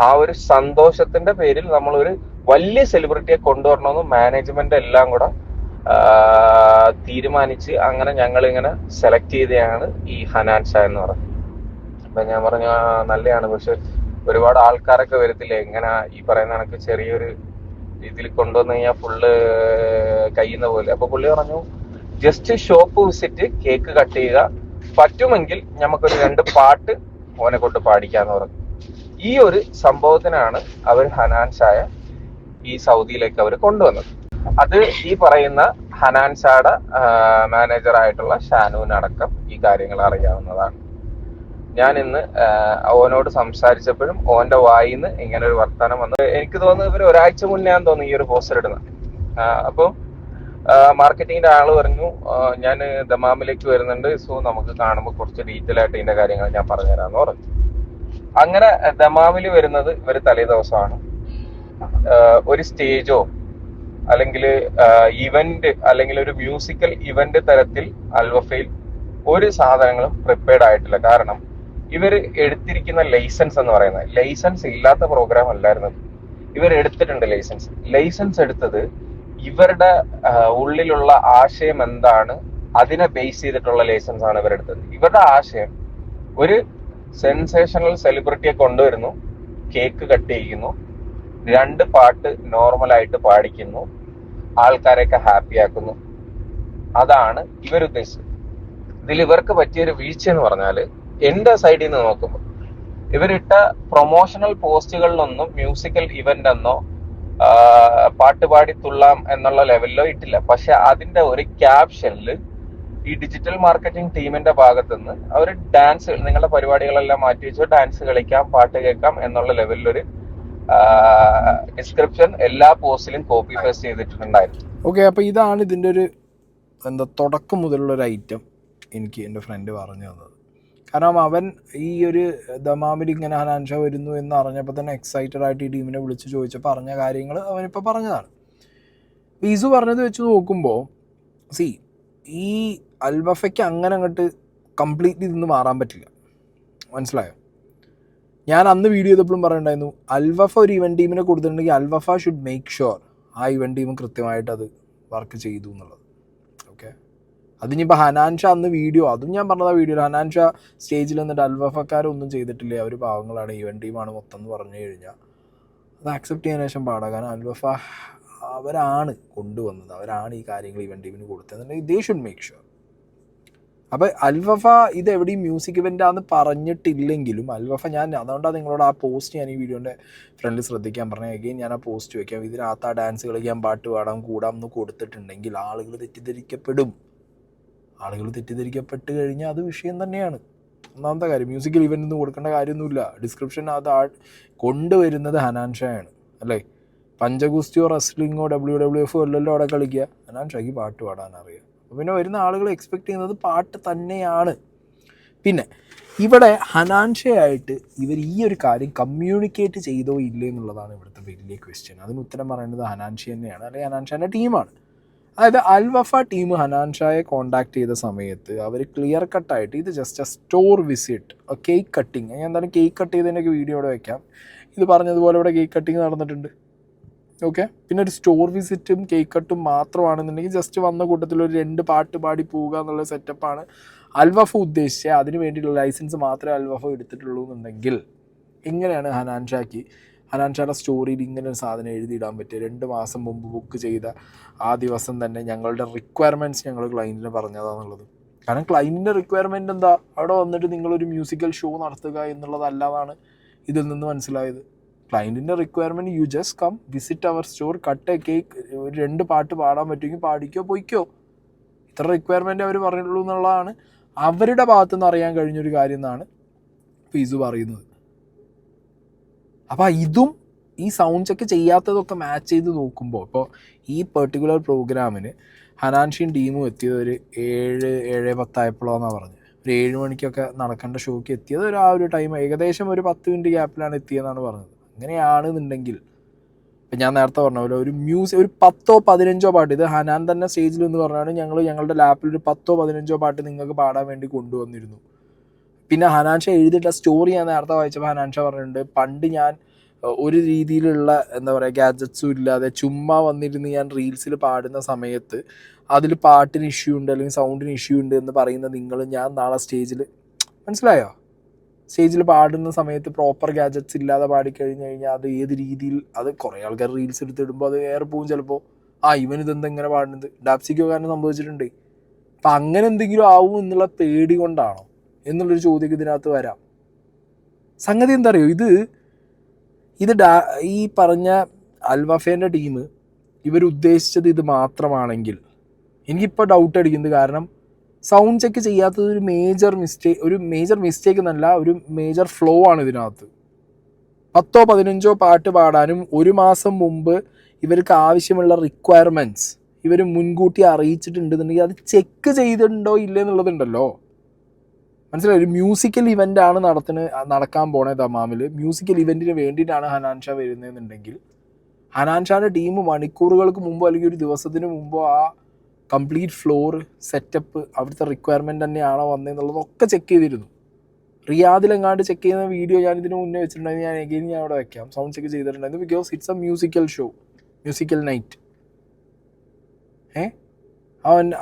ആ ഒരു സന്തോഷത്തിന്റെ പേരിൽ നമ്മൾ ഒരു വലിയ സെലിബ്രിറ്റിയെ കൊണ്ടുവരണമെന്ന് മാനേജ്മെന്റ് എല്ലാം കൂടെ തീരുമാനിച്ച് അങ്ങനെ ഞങ്ങൾ ഇങ്ങനെ സെലക്ട് ചെയ്തതാണ് ഈ ഹനാൻഷ എന്ന് പറയുന്നത്. അപ്പൊ ഞാൻ പറഞ്ഞു നല്ലതാണ്, പക്ഷെ ഒരുപാട് ആൾക്കാരൊക്കെ വരത്തില്ലേ, എങ്ങനെ ഈ പറയുന്ന കണക്ക് ചെറിയൊരു രീതിയിൽ കൊണ്ടുവന്നു കഴിഞ്ഞാൽ ഫുള്ള് കഴിയുന്ന പോലെ. അപ്പൊ പുള്ളി പറഞ്ഞു, just shop visit, cake cut ചെയ്യുക, പറ്റുമെങ്കിൽ നമുക്കൊരു 2 പാട്ട് ഓനെ കൊണ്ട് പാടിക്കാന്ന് പറഞ്ഞു. ഈ ഒരു സംഭവത്തിനാണ് അവർ ഹനാൻഷായ ഈ സൗദിയിലേക്ക് അവർ കൊണ്ടുവന്നത്. അത് ഈ പറയുന്ന ഹനാൻഷായുടെ മാനേജർ ആയിട്ടുള്ള ഷാനൂനടക്കം ഈ കാര്യങ്ങൾ അറിയാവുന്നതാണ്. ഞാൻ ഇന്ന് ഓനോട് സംസാരിച്ചപ്പോഴും ഓന്റെ വായിന്ന് ഇങ്ങനെ ഒരു വർത്തമാനം വന്നത്. എനിക്ക് തോന്നുന്നു ഇവർ ഒരാഴ്ച മുന്നേ തോന്നുന്നു ഈ ഒരു പോസ്റ്റർ ഇടുന്നത്. അപ്പം മാർക്കറ്റിങ്ങിന്റെ ആള് പറഞ്ഞു, ഞാൻ ദമാമിലേക്ക് വരുന്നുണ്ട്, സോ നമുക്ക് കാണുമ്പോൾ കുറച്ച് ഡീറ്റെയിൽ ആയിട്ട് ഇതിന്റെ കാര്യങ്ങൾ ഞാൻ പറഞ്ഞുതരാന്ന് പറഞ്ഞു. അങ്ങനെ ദമാമിൽ വരുന്നത് ഇവര് തലേ ദിവസമാണ്. ഒരു സ്റ്റേജോ അല്ലെങ്കിൽ ഇവന്റ് അല്ലെങ്കിൽ ഒരു മ്യൂസിക്കൽ ഇവന്റ് തരത്തിൽ അൽവഫയിൽ ഒരു സാധനങ്ങളും പ്രിപ്പയർഡ് ആയിട്ടില്ല. കാരണം ഇവർ എടുത്തിരിക്കുന്ന ലൈസൻസ് എന്ന് പറയുന്നത് ലൈസൻസ് ഇല്ലാത്ത പ്രോഗ്രാം അല്ലായിരുന്നു. ഇവർ എടുത്തിട്ടുണ്ട് ലൈസൻസ് എടുത്തത് ഇവരുടെ ഉള്ളിലുള്ള ആശയം എന്താണ് അതിനെ ബേസ് ചെയ്തിട്ടുള്ള ലൈസൻസ് ആണ് ഇവരെടുത്തത്. ഇവരുടെ ആശയം ഒരു സെൻസേഷണൽ സെലിബ്രിറ്റിയെ കൊണ്ടുവരുന്നു, കേക്ക് കട്ട് ചെയ്യുന്നു, 2 പാട്ട് നോർമലായിട്ട് പാടിക്കുന്നു, ആൾക്കാരെയൊക്കെ ഹാപ്പി ആക്കുന്നു. അതാണ് ഇവരുദ്ദേശിച്ചത്. ഇതിൽ ഇവർക്ക് പറ്റിയൊരു വീഴ്ച എന്ന് പറഞ്ഞാൽ, എന്റെ സൈഡിൽ നിന്ന് നോക്കുമ്പോൾ ഇവരിട്ട പ്രൊമോഷണൽ പോസ്റ്റുകളിലൊന്നും മ്യൂസിക്കൽ ഇവന്റ് എന്നോ പാട്ടുപാടി തുള്ളാം എന്നുള്ള ലെവലിലോ ഇട്ടില്ല. പക്ഷെ അതിന്റെ ഒരു ക്യാപ്ഷനിൽ ഈ ഡിജിറ്റൽ മാർക്കറ്റിംഗ് ടീമിന്റെ ഭാഗത്തുനിന്ന് അവർ ഡാൻസ്, നിങ്ങളുടെ പരിപാടികളെല്ലാം മാറ്റി വെച്ച് ഡാൻസ് കളിക്കാം, പാട്ട് കേൾക്കാം എന്നുള്ള ലെവലിലൊരു ഡിസ്ക്രിപ്ഷൻ എല്ലാ പോസ്റ്റിലും കോപ്പി പേസ്റ്റ് ചെയ്തിട്ടുണ്ടായിരുന്നു. ഓക്കെ, അപ്പോൾ ഇതാണ് ഇതിൻ്റെ ഒരു തുടക്കം മുതലുള്ള ഒരു ഐറ്റം എനിക്ക് എൻ്റെ ഫ്രണ്ട് പറഞ്ഞു തന്നത്. കാരണം അവൻ ഈ ഒരു ദമാമിൽ ഇങ്ങനെ ഹനാൻഷ വരുന്നു എന്ന് അറിഞ്ഞപ്പോൾ തന്നെ എക്സൈറ്റഡ് ആയിട്ട് ഈ ടീമിനെ വിളിച്ച് ചോദിച്ചപ്പോൾ പറഞ്ഞ കാര്യങ്ങൾ അവനിപ്പോൾ പറഞ്ഞതാണ്. ഈസു പറഞ്ഞത് വെച്ച് നോക്കുമ്പോൾ ഈ അൽവഫയ്ക്ക് അങ്ങനെ അങ്ങോട്ട് കംപ്ലീറ്റ്ലി നിന്ന് മാറാൻ പറ്റില്ല. മനസ്സിലായോ? ഞാൻ അന്ന് വീഡിയോ ചെയ്തപ്പോഴും പറയുന്നുണ്ടായിരുന്നു, അൽവഫ ഒരു ഇവൻറ്റ് ടീമിനെ കൊടുത്തിട്ടുണ്ടെങ്കിൽ അൽവഫ ഷുഡ് മേക്ക് ഷുവർ ആ ഇവൻറ്റ് ടീം കൃത്യമായിട്ട് അത് വർക്ക് ചെയ്തു എന്നുള്ളത്. ഓക്കെ, അതിനിപ്പോൾ ഹനാൻഷ അന്ന് വീഡിയോ, അതും ഞാൻ പറഞ്ഞത് വീഡിയോ, ഹനാൻഷ സ്റ്റേജിൽ നിന്നിട്ട് അൽവഫക്കാരൊന്നും ചെയ്തിട്ടില്ലേ, അവർ പാവങ്ങളാണ്, ഇവൻറ്റ് ടീമാണ് മൊത്തം എന്ന് പറഞ്ഞു കഴിഞ്ഞാൽ അത് ആക്സെപ്റ്റ് ചെയ്യാൻ ശേഷം പാടാം. കാരണം അൽവഫ അവരാണ് കൊണ്ടുവന്നത്, അവരാണ് ഈ കാര്യങ്ങൾ ഇവൻറ്റ് ടീമിന് കൊടുത്തതെന്നുണ്ടെങ്കിൽ ദേ ഷുഡ് മേക്ക് ഷുവർ. അപ്പോൾ അൽവഫ ഇത് എവിടെയും മ്യൂസിക് ഇവൻ്റാന്ന് പറഞ്ഞിട്ടില്ലെങ്കിലും അൽവഫ, ഞാൻ അതുകൊണ്ടാണ് നിങ്ങളോട് ആ പോസ്റ്റ് ഞാൻ ഈ വീഡിയോൻ്റെ ഫ്രണ്ടിൽ ശ്രദ്ധിക്കാൻ പറഞ്ഞത്. എഗെയിൻ ഞാൻ ആ പോസ്റ്റ് വയ്ക്കാം. ഇതിനകത്ത് ആ ഡാൻസ് കളിക്കാൻ, പാട്ട് പാടാം, കൂടാം എന്ന് കൊടുത്തിട്ടുണ്ടെങ്കിൽ ആളുകൾ തെറ്റിദ്ധരിക്കപ്പെടും. ആളുകൾ തെറ്റിദ്ധരിക്കപ്പെട്ട് കഴിഞ്ഞാൽ അത് വിഷയം തന്നെയാണ്. ഒന്നാമത്തെ കാര്യം, മ്യൂസിക്കൽ ഇവൻ്റ് കൊടുക്കേണ്ട കാര്യമൊന്നുമില്ല. ഡിസ്ക്രിപ്ഷൻ അത് കൊണ്ടുവരുന്നത് ഹനാൻഷയാണ് അല്ലേ? പഞ്ചഗുസ്തിയോ റെസ്ലിങ്ങോ WWF അല്ലല്ലോ അവിടെ കളിക്കുക, ഹനാൻഷയ്ക്ക് പാട്ട് പാടാൻ അറിയാം. അപ്പോൾ പിന്നെ വരുന്ന ആളുകൾ എക്സ്പെക്ട് ചെയ്യുന്നത് പാട്ട് തന്നെയാണ്. പിന്നെ ഇവിടെ ഹനാൻഷയായിട്ട് ഇവർ ഈ ഒരു കാര്യം കമ്മ്യൂണിക്കേറ്റ് ചെയ്തോ ഇല്ലേ എന്നുള്ളതാണ് ഇവിടുത്തെ വലിയ ക്വസ്റ്റ്യൻ. അതിന് ഉത്തരം പറയുന്നത് ഹനാൻഷ തന്നെയാണ്, അല്ലെങ്കിൽ ഹനാൻഷാൻ്റെ ടീമാണ്. അതായത് അൽവഫ ടീം ഹനാൻഷായെ കോൺടാക്ട് ചെയ്ത സമയത്ത് അവർ ക്ലിയർ കട്ടായിട്ട് ഇത് just A store visit, cake cutting, ഞാൻ എന്തായാലും കേക്ക് കട്ട് ചെയ്തതിൻ്റെയൊക്കെ വീഡിയോ ഇവിടെ വയ്ക്കാം. ഇത് പറഞ്ഞതുപോലെ ഇവിടെ കേക്ക് കട്ടിങ് നടന്നിട്ടുണ്ട്. ഓക്കെ, പിന്നെ ഒരു സ്റ്റോർ വിസിറ്റും കേക്ക് കട്ടും മാത്രമാണെന്നുണ്ടെങ്കിൽ ജസ്റ്റ് വന്ന കൂട്ടത്തിൽ ഒരു 2 പാട്ട് പാടി പോവുക എന്നുള്ള സെറ്റപ്പാണ് അൽവഫ ഉദ്ദേശിച്ചത്. അതിന് വേണ്ടിയിട്ടുള്ള ലൈസൻസ് മാത്രമേ അൽവഫ എടുത്തിട്ടുള്ളൂ എന്നുണ്ടെങ്കിൽ എങ്ങനെയാണ് ഹനാൻഷയുടെ സ്റ്റോറിയിൽ ഇങ്ങനെ ഒരു സാധനം എഴുതിയിടാൻ പറ്റുക? 2 മാസം മുമ്പ് ബുക്ക് ചെയ്ത ആ ദിവസം തന്നെ ഞങ്ങളുടെ റിക്വയർമെൻറ്റ്സ് ഞങ്ങൾ ക്ലൈൻറ്റിന് പറഞ്ഞതാണെന്നുള്ളത്. കാരണം ക്ലൈൻറ്റിൻ്റെ റിക്വയർമെൻറ്റ് എന്താ, അവിടെ വന്നിട്ട് നിങ്ങളൊരു മ്യൂസിക്കൽ ഷോ നടത്തുക എന്നുള്ളതല്ലാതാണ് ഇതിൽ നിന്ന് മനസ്സിലായത്. ക്ലൈൻറ്റിൻ്റെ requirement you just come visit our store, cut a cake, 2 പാട്ട് പാടാൻ പറ്റുമെങ്കിൽ പാടിക്കോ പോയിക്കോ, ഇത്ര റിക്വയർമെൻറ്റ് അവർ പറഞ്ഞിട്ടുള്ളൂ എന്നുള്ളതാണ് അവരുടെ ഭാഗത്തുനിന്ന് അറിയാൻ കഴിഞ്ഞൊരു കാര്യം എന്നാണ് ഫീസു പറയുന്നത്. അപ്പോൾ ഇതും ഈ സൗണ്ട് ചെക്ക് ചെയ്യാത്തതൊക്കെ മാച്ച് ചെയ്ത് നോക്കുമ്പോൾ ഇപ്പോൾ ഈ പെർട്ടിക്കുലർ പ്രോഗ്രാമിന് ഹനാൻഷിയും ടീമും എത്തിയത് ഒരു 7-7:10 ആയപ്പോഴാണെന്നാണ് പറഞ്ഞത്. ഒരു 7 മണിക്കൊക്കെ നടക്കേണ്ട ഷോയ്ക്ക് എത്തിയത് ആ ഒരു ടൈം ഏകദേശം ഒരു 10 മിനിറ്റ് ഗ്യാപ്പിലാണ് എത്തിയതെന്നാണ് പറഞ്ഞത്. അങ്ങനെയാണെന്നുണ്ടെങ്കിൽ ഇപ്പം ഞാൻ നേരത്തെ പറഞ്ഞ പോലെ ഒരു 10-15 പാട്ട്, ഇത് ഹനാൻ തന്നെ സ്റ്റേജിൽ എന്ന് പറഞ്ഞാണ് ഞങ്ങളുടെ ലാപ്പിൽ ഒരു 10-15 പാട്ട് നിങ്ങൾക്ക് പാടാൻ വേണ്ടി കൊണ്ടുവന്നിരുന്നു. പിന്നെ ഹനാൻഷ എഴുതിയിട്ട സ്റ്റോറി ഞാൻ നേരത്തെ വായിച്ചപ്പോൾ ഹനാൻഷ പറഞ്ഞിട്ടുണ്ട്, പണ്ട് ഞാൻ ഒരു രീതിയിലുള്ള എന്താ പറയുക ഗാഡ്ജറ്റ്സും ഇല്ലാതെ ചുമ്മാ വന്നിരുന്ന് ഞാൻ റീൽസിൽ പാടുന്ന സമയത്ത് അതിൽ പാട്ടിന് ഇഷ്യൂ ഉണ്ട് അല്ലെങ്കിൽ സൗണ്ടിന് ഇഷ്യൂ ഉണ്ട് എന്ന് പറയുന്ന നിങ്ങൾ, ഞാൻ നാളെ സ്റ്റേജിൽ മനസ്സിലായോ, സ്റ്റേജിൽ പാടുന്ന സമയത്ത് പ്രോപ്പർ ഗാഡ്ജറ്റ്സ് ഇല്ലാതെ പാടിക്കഴിഞ്ഞ് കഴിഞ്ഞാൽ അത് ഏത് രീതിയിൽ, അത് കുറേ ആൾക്കാർ റീൽസ് എടുത്തിടുമ്പോൾ അത് ഏറെ പോവും ചിലപ്പോൾ. ഇവനിതെന്താ ഇങ്ങനെ പാടുന്നത്, ഡാപ്സിക്കോ കാരണം സംഭവിച്ചിട്ടുണ്ട്. അപ്പം അങ്ങനെ എന്തെങ്കിലും ആവും എന്നുള്ള പേടി കൊണ്ടാണോ എന്നുള്ളൊരു ചോദ്യം ഇതിനകത്ത് വരാം. സംഗതി എന്താ അറിയോ, ഇത് ഈ പറഞ്ഞ അൽവഫേൻ്റെ ടീം ഇവരുദ്ദേശിച്ചത് ഇത് മാത്രമാണെങ്കിൽ എനിക്കിപ്പോൾ ഡൗട്ട് അടിക്കുന്നത്. കാരണം സൗണ്ട് ചെക്ക് ചെയ്യാത്തത് ഒരു മേജർ മിസ്റ്റേക്ക് എന്നല്ല, ഒരു മേജർ ഫ്ലോ ആണ് ഇതിനകത്ത്. 10-15 പാട്ട് പാടാനും 1 മാസം മുമ്പ് ഇവർക്ക് ആവശ്യമുള്ള റിക്വയർമെൻറ്റ്സ് ഇവർ മുൻകൂട്ടി അറിയിച്ചിട്ടുണ്ടെന്നുണ്ടെങ്കിൽ അത് ചെക്ക് ചെയ്തിട്ടുണ്ടോ ഇല്ലേ എന്നുള്ളതുണ്ടല്ലോ. മനസ്സിലായി, ഒരു മ്യൂസിക്കൽ ഇവൻ്റാണ് നടക്കാൻ പോണേ ദമാമിൽ. മ്യൂസിക്കൽ ഇവൻറ്റിന് വേണ്ടിയിട്ടാണ് ഹനാൻഷ വരുന്നതെന്നുണ്ടെങ്കിൽ ഹനാൻഷാൻ്റെ ടീം മണിക്കൂറുകൾക്ക് മുമ്പോ അല്ലെങ്കിൽ ഒരു ദിവസത്തിന് മുമ്പോ ആ കംപ്ലീറ്റ് ഫ്ലോർ സെറ്റപ്പ് അവിടുത്തെ റിക്വയർമെൻറ്റ് തന്നെയാണോ വന്നതെന്നുള്ളതൊക്കെ ചെക്ക് ചെയ്തിരുന്നു. റിയാദിലെങ്ങാണ്ട് ചെക്ക് ചെയ്യുന്ന വീഡിയോ ഞാൻ ഇതിന് മുന്നേ വെച്ചിട്ടുണ്ടായിരുന്നു, ഞാൻ അവിടെ വെക്കാം. സൗണ്ട് ചെക്ക് ചെയ്തിട്ടുണ്ടായിരുന്നു. Because it's A musical show, musical night.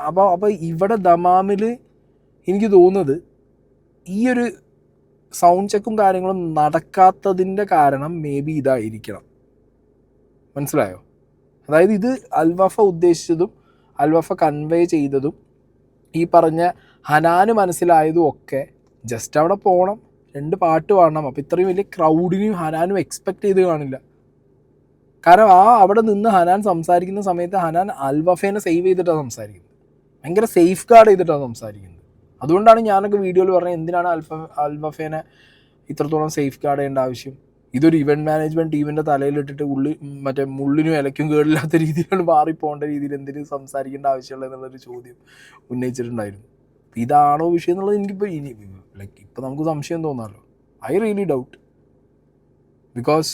അപ്പോൾ ഇവിടെ ദമാമിൽ എനിക്ക് തോന്നുന്നത് ഈ ഒരു സൗണ്ട് ചെക്കും കാര്യങ്ങളും നടക്കാത്തതിൻ്റെ കാരണം മേ ബി ഇതായിരിക്കണം. മനസ്സിലായോ? അതായത് ഇത് അൽവഫ ഉദ്ദേശിച്ചതും അൽവഫ കൺവേ ചെയ്തതും ഈ പറഞ്ഞ ഹനാന് മനസ്സിലായതും ഒക്കെ ജസ്റ്റ് അവിടെ പോകണം, 2 പാട്ട് പാടണം. അപ്പോൾ ഇത്രയും വലിയ ക്രൗഡിനെയും ഹനാനും എക്സ്പെക്റ്റ് ചെയ്ത് കാണില്ല. കാരണം അവിടെ നിന്ന് ഹനാൻ സംസാരിക്കുന്ന സമയത്ത് ഹനാൻ അൽവഫേനെ സേവ് ചെയ്തിട്ടാണ് സംസാരിക്കുന്നത്, ഭയങ്കര സേഫ് ഗാർഡ് ചെയ്തിട്ടാണ് സംസാരിക്കുന്നത്. അതുകൊണ്ടാണ് ഞാനൊക്കെ വീഡിയോയിൽ പറഞ്ഞത് എന്തിനാണ് അൽവഫേനെ ഇത്രത്തോളം സേഫ് ഗാർഡ് ചെയ്യേണ്ട ആവശ്യം. ഇതൊരു ഇവൻറ്റ് മാനേജ്മെൻറ്റ് ടീമിൻ്റെ തലയിലിട്ടിട്ട് മറ്റേ മുള്ളിനും ഇലയ്ക്കും കേടില്ലാത്ത രീതിയിലാണ് മാറിപ്പോകേണ്ട രീതിയിൽ എന്തിനു സംസാരിക്കേണ്ട ആവശ്യമുള്ള എന്നുള്ളൊരു ചോദ്യം ഉന്നയിച്ചിട്ടുണ്ടായിരുന്നു. ഇതാണോ വിഷയം എന്നുള്ളത് എനിക്കിപ്പോൾ ഇപ്പോൾ നമുക്ക് സംശയം തോന്നാമല്ലോ. I really doubt. ബിക്കോസ്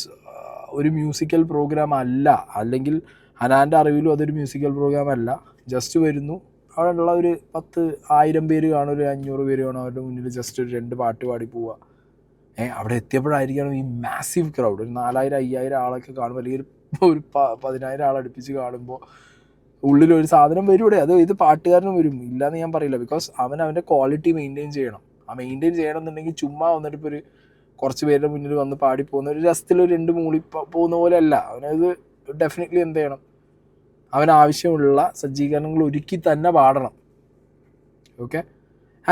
ഒരു മ്യൂസിക്കൽ പ്രോഗ്രാം അല്ല, അല്ലെങ്കിൽ ഹനാൻ്റെ അറിവിലും അതൊരു മ്യൂസിക്കൽ പ്രോഗ്രാം അല്ല. ജസ്റ്റ് വരുന്നു, അവിടെ ഉള്ള ഒരു 10,000 പേര് കാണും, ഒരു 500 പേര് കാണും, അവരുടെ മുന്നിൽ ജസ്റ്റ് ഒരു 2 പാട്ട് പാടി പോവുക. അവിടെ എത്തിയപ്പോഴായിരിക്കണം ഈ മാസീവ് ക്രൗഡ്, ഒരു 4,000-5,000 ആളൊക്കെ കാണുമ്പോൾ, അല്ലെങ്കിൽ ഒരു 10,000 ആളടുപ്പിച്ച് കാണുമ്പോൾ ഉള്ളിലൊരു സാധനം വരും ഇവിടെ. അത് ഇത് പാട്ടുകാരനും വരും, ഇല്ലയെന്ന് ഞാൻ പറയില്ല. ബിക്കോസ് അവൻ്റെ ക്വാളിറ്റി മെയിൻറ്റെയിൻ ചെയ്യണം. മെയിൻറ്റെയിൻ ചെയ്യണം എന്നുണ്ടെങ്കിൽ ചുമ്മാ വന്നിട്ട് ഇപ്പോൾ ഒരു കുറച്ച് പേരുടെ മുന്നിൽ വന്ന് പാടിപ്പോകുന്ന ഒരു രസത്തിൽ 2 മൂളി പോകുന്ന പോലെ അല്ല. അവനത് ഡെഫിനറ്റ്ലി എന്ത് ചെയ്യണം, അവനാവശ്യമുള്ള സജ്ജീകരണങ്ങൾ ഒരുക്കി തന്നെ പാടണം. ഓക്കെ,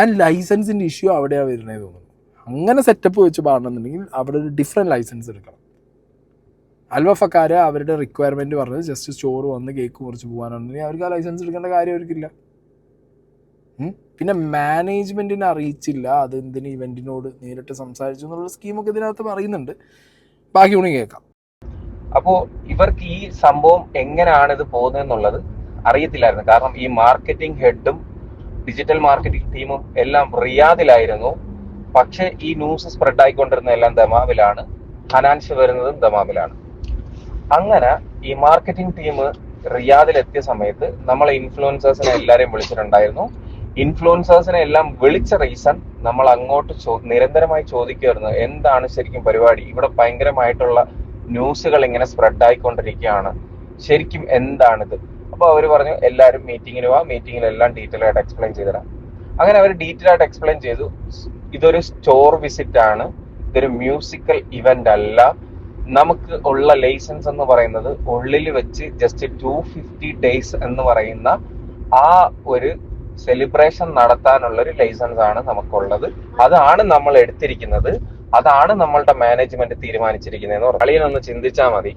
ആൻഡ് ലൈസൻസിൻ്റെ ഇഷ്യൂ അവിടെയാണ് വരുന്നത് തോന്നുന്നു. അങ്ങനെ സെറ്റപ്പ് വെച്ച് പാടണമെന്നുണ്ടെങ്കിൽ അവിടെ ഒരു ഡിഫറെൻറ്റ് ലൈസൻസ് എടുക്കണം. അൽവഫക്കാർ അവരുടെ റിക്വയർമെൻറ്റ് പറഞ്ഞത് ജസ്റ്റ് സ്റ്റോർ വന്ന് കേക്ക് മുറിച്ച് പോകാനാണെന്നുണ്ടെങ്കിൽ അവർക്ക് ആ ലൈസൻസ് എടുക്കേണ്ട കാര്യം അവർക്കില്ല. പിന്നെ മാനേജ്മെൻറ്റിനെ അറിയിച്ചില്ല, അതെന്തിന് ഇവൻറ്റിനോട് നേരിട്ട് സംസാരിച്ചു എന്നുള്ള സ്കീമൊക്കെ ഇതിനകത്ത് പറയുന്നുണ്ട്. ബാക്കി കൂടി കേൾക്കാം. അപ്പോൾ ഇവർക്ക് ഈ സംഭവം എങ്ങനെയാണ് ഇത് പോകുന്നതെന്നുള്ളത് അറിയത്തില്ലായിരുന്നു. കാരണം ഈ മാർക്കറ്റിംഗ് ഹെഡും ഡിജിറ്റൽ മാർക്കറ്റിംഗ് ടീമും എല്ലാം റിയാദിലായിരുന്നു. പക്ഷെ ഈ ന്യൂസ് സ്പ്രെഡ് ആയിക്കൊണ്ടിരുന്ന എല്ലാം ദമാമിലാണ്, ഹനാൻഷ വരുന്നതും ദമാമിലാണ്. അങ്ങനെ ഈ മാർക്കറ്റിംഗ് ടീം റിയാദിലെത്തിയ സമയത്ത് നമ്മളെ ഇൻഫ്ലുവൻസേഴ്സിനെ എല്ലാവരെയും വിളിച്ചിട്ടുണ്ടായിരുന്നു. ഇൻഫ്ലുവൻസേഴ്സിനെ എല്ലാം വിളിച്ച റീസൺ നമ്മൾ അങ്ങോട്ട് നിരന്തരമായി ചോദിക്കുമായിരുന്നു, എന്താണ് ശരിക്കും പരിപാടി, ഇവിടെ ഭയങ്കരമായിട്ടുള്ള ന്യൂസുകൾ ഇങ്ങനെ സ്പ്രെഡ് ആയിക്കൊണ്ടിരിക്കുകയാണ്, ശരിക്കും എന്താണിത്. അപ്പോൾ അവർ പറഞ്ഞു എല്ലാവരും മീറ്റിങ്ങിന് പോവാ, മീറ്റിങ്ങിലെല്ലാം ഡീറ്റെയിൽ ആയിട്ട് എക്സ്പ്ലെയിൻ ചെയ്തരാം. അങ്ങനെ അവർ ഡീറ്റെയിൽ ആയിട്ട് എക്സ്പ്ലെയിൻ ചെയ്തു. ഇതൊരു സ്റ്റോർ വിസിറ്റ് ആണ്, ഇതൊരു മ്യൂസിക്കൽ ഇവന്റ് അല്ല. നമുക്ക് ഉള്ള ലൈസൻസ് എന്ന് പറയുന്നത് ഉള്ളിൽ വെച്ച് ജസ്റ്റ് 250 days എന്ന് പറയുന്ന ആ ഒരു സെലിബ്രേഷൻ നടത്താനുള്ള ഒരു ലൈസൻസ് ആണ് നമുക്കുള്ളത്. അതാണ് നമ്മൾ എടുത്തിരിക്കുന്നത്, അതാണ് നമ്മളുടെ മാനേജ്മെന്റ് തീരുമാനിച്ചിരിക്കുന്നതെന്ന് പറഞ്ഞു. അളിയനൊന്ന് ചിന്തിച്ചാൽ മതി,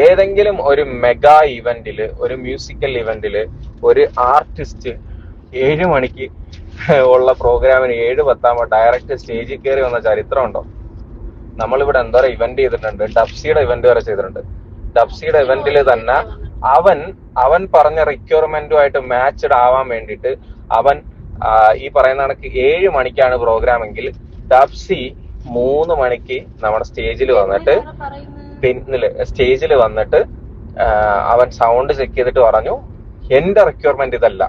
ഏതെങ്കിലും ഒരു മെഗാ ഇവന്റില്, ഒരു മ്യൂസിക്കൽ ഇവന്റില് ഒരു ആർട്ടിസ്റ്റ് 7 മണിക്ക് ഉള്ള പ്രോഗ്രാമിന് 7:10 ഡയറക്റ്റ് സ്റ്റേജിൽ കയറി വന്ന ചരിത്രം ഉണ്ടോ? നമ്മളിവിടെ എന്തോരം ഇവന്റ് ചെയ്തിട്ടുണ്ട്. ഡബ്സിയുടെ ഇവന്റ് വരെ ചെയ്തിട്ടുണ്ട്. ഡബ്സിയുടെ ഇവന്റിൽ തന്നെ അവൻ പറഞ്ഞ റിക്വയർമെന്റുമായിട്ട് മാച്ച്ഡ് ആവാൻ വേണ്ടിയിട്ട് അവൻ ഈ പറയുന്ന കണക്ക് 7 മണിക്കാണ് പ്രോഗ്രാം എങ്കിൽ ഡബ്സി 3 മണിക്ക് നമ്മുടെ സ്റ്റേജിൽ വന്നിട്ട് അവൻ സൗണ്ട് ചെക്ക് ചെയ്തിട്ട് പറഞ്ഞു, എന്റെ റിക്വയർമെന്റ് ഇതല്ല,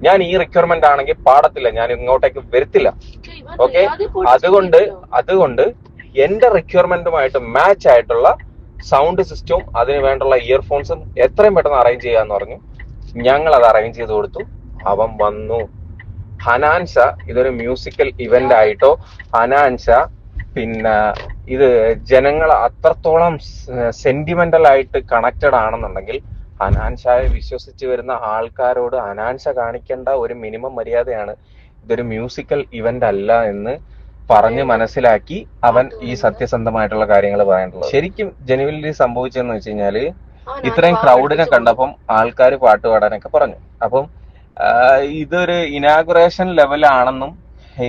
ഞാൻ ഈ റിക്വയർമെന്റ് ആണെങ്കിൽ പാടത്തില്ല, ഞാൻ ഇങ്ങോട്ടേക്ക് വരത്തില്ല. ഓക്കെ, അതുകൊണ്ട് എന്റെ റിക്വയർമെന്റുമായിട്ട് മാച്ച് ആയിട്ടുള്ള സൗണ്ട് സിസ്റ്റവും അതിന് വേണ്ടുള്ള ഇയർഫോൺസും എത്രയും പെട്ടെന്ന് അറേഞ്ച് ചെയ്യാന്ന് പറഞ്ഞു. ഞങ്ങൾ അത് അറേഞ്ച് ചെയ്ത് കൊടുത്തു. അവൻ വന്നു. ഹനാൻഷ ഇതൊരു മ്യൂസിക്കൽ ഇവന്റ് ആയിട്ടോ, ഹനാൻഷ പിന്നെ ഇത് ജനങ്ങൾ അത്രത്തോളം സെന്റിമെന്റൽ ആയിട്ട് കണക്റ്റഡ് ആണെന്നുണ്ടെങ്കിൽ ഹനാൻഷായെ വിശ്വസിച്ച് വരുന്ന ആൾക്കാരോട് ഹനാൻഷ കാണിക്കേണ്ട ഒരു മിനിമം മര്യാദയാണ് ഇതൊരു മ്യൂസിക്കൽ ഇവന്റ് അല്ല എന്ന് പറഞ്ഞ് മനസ്സിലാക്കി അവൻ ഈ സത്യസന്ധമായിട്ടുള്ള കാര്യങ്ങൾ പറയാനുള്ളത്. ശരിക്കും ജെനുവിൻലി സംഭവിച്ചതെന്ന് വെച്ച് കഴിഞ്ഞാല് ഇത്രയും ക്രൗഡിനെ കണ്ടപ്പം ആൾക്കാർ പാട്ട് പാടാനൊക്കെ പറഞ്ഞു. അപ്പം ഇതൊരു ഇനാഗുറേഷൻ ലെവലാണെന്നും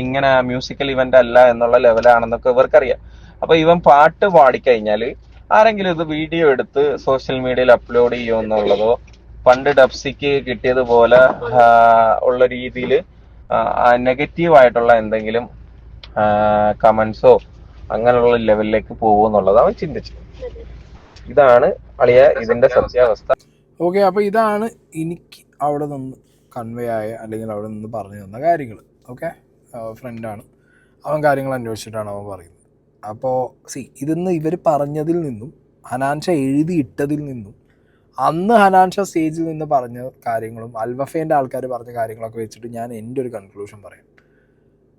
ഇങ്ങനെ മ്യൂസിക്കൽ ഇവന്റ് അല്ല എന്നുള്ള ലെവലാണെന്നൊക്കെ ഇവർക്കറിയാം. അപ്പൊ ഇവൻ പാട്ട് പാടിക്കഴിഞ്ഞാല് ആരെങ്കിലും ഇത് വീഡിയോ എടുത്ത് സോഷ്യൽ മീഡിയയിൽ അപ്ലോഡ് ചെയ്യുമോ എന്നുള്ളതോ, പണ്ട് ഡബ്സിക്ക് കിട്ടിയതുപോലെ ഉള്ള രീതിയിൽ നെഗറ്റീവ് ആയിട്ടുള്ള എന്തെങ്കിലും കമന്റ്സോ അങ്ങനെയുള്ള ലെവലിലേക്ക് പോകുമെന്നുള്ളത് അവൻ ചിന്തിച്ചു. ഇതാണ് അളിയ ഇതിന്റെ സത്യാവസ്ഥ. ഓക്കെ, അപ്പോൾ ഇതാണ് എനിക്ക് അവിടെ നിന്ന് കൺവേ ആയ അല്ലെങ്കിൽ അവിടെ നിന്ന് പറഞ്ഞു തന്ന കാര്യങ്ങൾ. ഓക്കെ, ഫ്രണ്ടാണ്, അവൻ കാര്യങ്ങൾ അന്വേഷിച്ചിട്ടാണ് അവൻ പറയുന്നത്. അപ്പോൾ ഇതിന്ന് ഇവർ പറഞ്ഞതിൽ നിന്നും ഹനാൻഷ എഴുതിയിട്ടതിൽ നിന്നും അന്ന് ഹനാൻഷ സ്റ്റേജിൽ നിന്ന് പറഞ്ഞ കാര്യങ്ങളും അൽവഫേൻ്റെ ആൾക്കാർ പറഞ്ഞ കാര്യങ്ങളൊക്കെ വെച്ചിട്ട് ഞാൻ എൻ്റെ ഒരു കൺക്ലൂഷൻ പറയാം.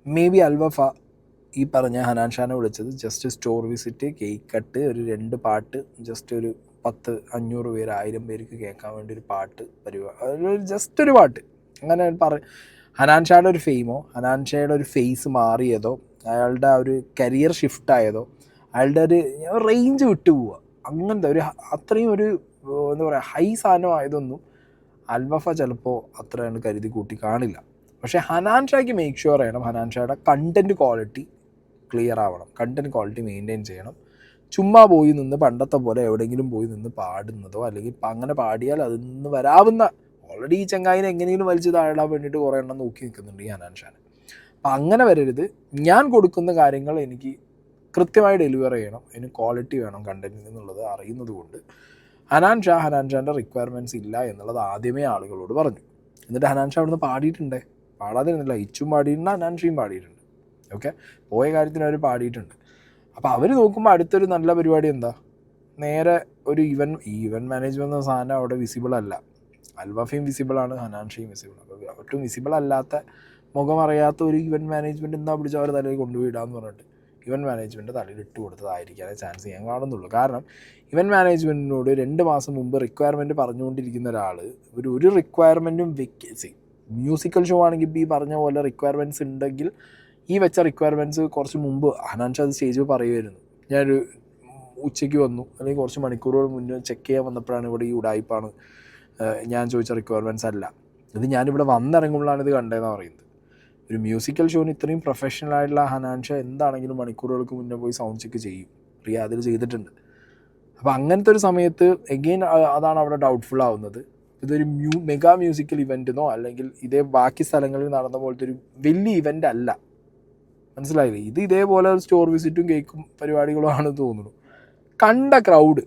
മേ ബി അൽവഫ ഈ പറഞ്ഞ ഹനാൻഷാനെ വിളിച്ചത് just store visit, cake cut, ഒരു 2 പാട്ട്, ജസ്റ്റ് ഒരു 10, 500 പേര്, 1000 പേർക്ക് കേൾക്കാൻ വേണ്ടി ഒരു പാട്ട് പരിപാടി, ജസ്റ്റ് ഒരു പാട്ട് അങ്ങനെ ഹനാൻഷയുടെ ഒരു ഫെയിമോ ഹനാൻഷയുടെ ഒരു ഫേസ് മാറിയതോ അയാളുടെ ഒരു കരിയർ ഷിഫ്റ്റ് ആയതോ അയാളുടെ ഒരു റേഞ്ച് വിട്ടു പോവുക അങ്ങനത്തെ ഒരു അത്രയും ഒരു എന്താ പറയുക ഹൈ സാധനം ആയതൊന്നും അൽവഫ ചിലപ്പോൾ അത്രയാണ് കരുതി കൂട്ടി കാണില്ല. പക്ഷേ ഹനാൻഷയ്ക്ക് മേക്ക് ഷുവർ ചെയ്യണം ഹനാൻഷയുടെ കണ്ടൻറ്റ് ക്വാളിറ്റി ക്ലിയർ ആവണം, കണ്ടൻറ്റ് ക്വാളിറ്റി മെയിൻറ്റെയിൻ ചെയ്യണം. ചുമ്മാ പോയി നിന്ന് പണ്ടത്തെ പോലെ എവിടെയെങ്കിലും പോയി നിന്ന് പാടുന്നതോ അല്ലെങ്കിൽ അങ്ങനെ പാടിയാൽ അതിൽ നിന്ന് വരാവുന്ന ഓൾറെഡി ഈ ചങ്ങായിനെ എങ്ങനെയെങ്കിലും വലിച്ച് താഴാൻ വേണ്ടിയിട്ട് കുറേ എണ്ണം നോക്കി നിൽക്കുന്നുണ്ട് ഈ ഹനാൻഷാനെ. അപ്പം അങ്ങനെ വരരുത്. ഞാൻ കൊടുക്കുന്ന കാര്യങ്ങൾ എനിക്ക് കൃത്യമായി ഡെലിവർ ചെയ്യണം, അതിന് ക്വാളിറ്റി വേണം കണ്ടൻറ്റിൽ എന്നുള്ളത് അറിയുന്നത് കൊണ്ട് ഹനാൻഷാൻ്റെ റിക്വയർമെൻറ്റ്സ് ഇല്ല എന്നുള്ളത് ആദ്യമേ ആളുകളോട് പറഞ്ഞു. എന്നിട്ട് ഹനാൻഷ അവിടുന്ന് പാടിയിട്ടുണ്ട്, പാടാതിരുന്നില്ല, ഇച്ചും പാടിയിട്ടുണ്ട്, ഹനാൻഷയും പാടിയിട്ടുണ്ട്. ഓക്കെ, പോയ കാര്യത്തിന് അവർ പാടിയിട്ടുണ്ട്. അപ്പോൾ അവർ നോക്കുമ്പോൾ അടുത്തൊരു നല്ല പരിപാടി എന്താ, നേരെ ഒരു ഈവൻറ്റ് മാനേജ്മെൻറ്റ് എന്ന സാധനം അവിടെ വിസിബിൾ അല്ല. അൽവഫയും വിസിബിളാണ്, ഹനാൻഷയും വിസിബിൾ. അപ്പോൾ ഒട്ടും വിസിബിൾ അല്ലാത്ത മുഖം അറിയാത്ത ഒരു ഇവൻറ്റ് മാനേജ്മെൻറ്റ് എന്താ പിടിച്ച് അവർ തലയിൽ കൊണ്ടുപോയിടാന്ന് പറഞ്ഞിട്ട് ഇവൻറ്റ് മാനേജ്മെൻറ്റ് തലയിൽ ഇട്ട് കൊടുത്തതായിരിക്കാനേ ചാൻസ് ഞാൻ കാണുന്നുള്ളൂ. കാരണം ഇവൻറ്റ് മാനേജ്മെൻറ്റിനോട് 2 മാസം മുമ്പ് റിക്വയർമെൻറ്റ് പറഞ്ഞുകൊണ്ടിരിക്കുന്ന ഒരാൾ ഒരു റിക്വയർമെൻറ്റും മ്യൂസിക്കൽ ഷോ ആണെങ്കിൽ ഈ പറഞ്ഞ പോലെ റിക്വയർമെൻറ്റ്സ് ഉണ്ടെങ്കിൽ ഈ വെച്ച റിക്വയർമെൻറ്റ്സ് കുറച്ച് മുമ്പ് ഹനാൻഷ അത് സ്റ്റേജിൽ പറയുമായിരുന്നു. ഞാനൊരു ഉച്ചയ്ക്ക് വന്നു അല്ലെങ്കിൽ കുറച്ച് മണിക്കൂറുകൾ മുന്നേ ചെക്ക് ചെയ്യാൻ വന്നപ്പോഴാണ് ഇവിടെ ഈ ഉടായ്പാണ് ഞാൻ ചോദിച്ച റിക്വയർമെൻറ്റ്സ് അല്ല, ഇത് ഞാനിവിടെ വന്നിറങ്ങുമ്പോഴാണ് ഇത് കണ്ടതെന്ന് പറയുന്നത്. ഒരു മ്യൂസിക്കൽ ഷോന് ഇത്രയും പ്രൊഫഷണൽ ആയിട്ടുള്ള ഹനാൻഷ എന്താണെങ്കിലും മണിക്കൂറുകൾക്ക് മുന്നേ പോയി സൗണ്ട് ചെക്ക് ചെയ്യും, റിയാദിൽ ചെയ്തിട്ടുണ്ട്. അപ്പോൾ അങ്ങനത്തെ ഒരു സമയത്ത് എഗെയിൻ അതാണ് അവിടെ ഡൗട്ട്ഫുൾ ആവുന്നത്. ഇതൊരു മെഗാ മ്യൂസിക്കൽ ഇവൻറ്റെന്നോ അല്ലെങ്കിൽ ഇതേ ബാക്കി സ്ഥലങ്ങളിൽ നടന്ന പോലത്തെ ഒരു വലിയ ഇവൻ്റ് അല്ല, മനസ്സിലായില്ലേ? ഇത് ഇതേപോലെ സ്റ്റോർ വിസിറ്റും കേക്കും പരിപാടികളും ആണെന്ന് തോന്നുന്നു. കണ്ട ക്രൗഡ്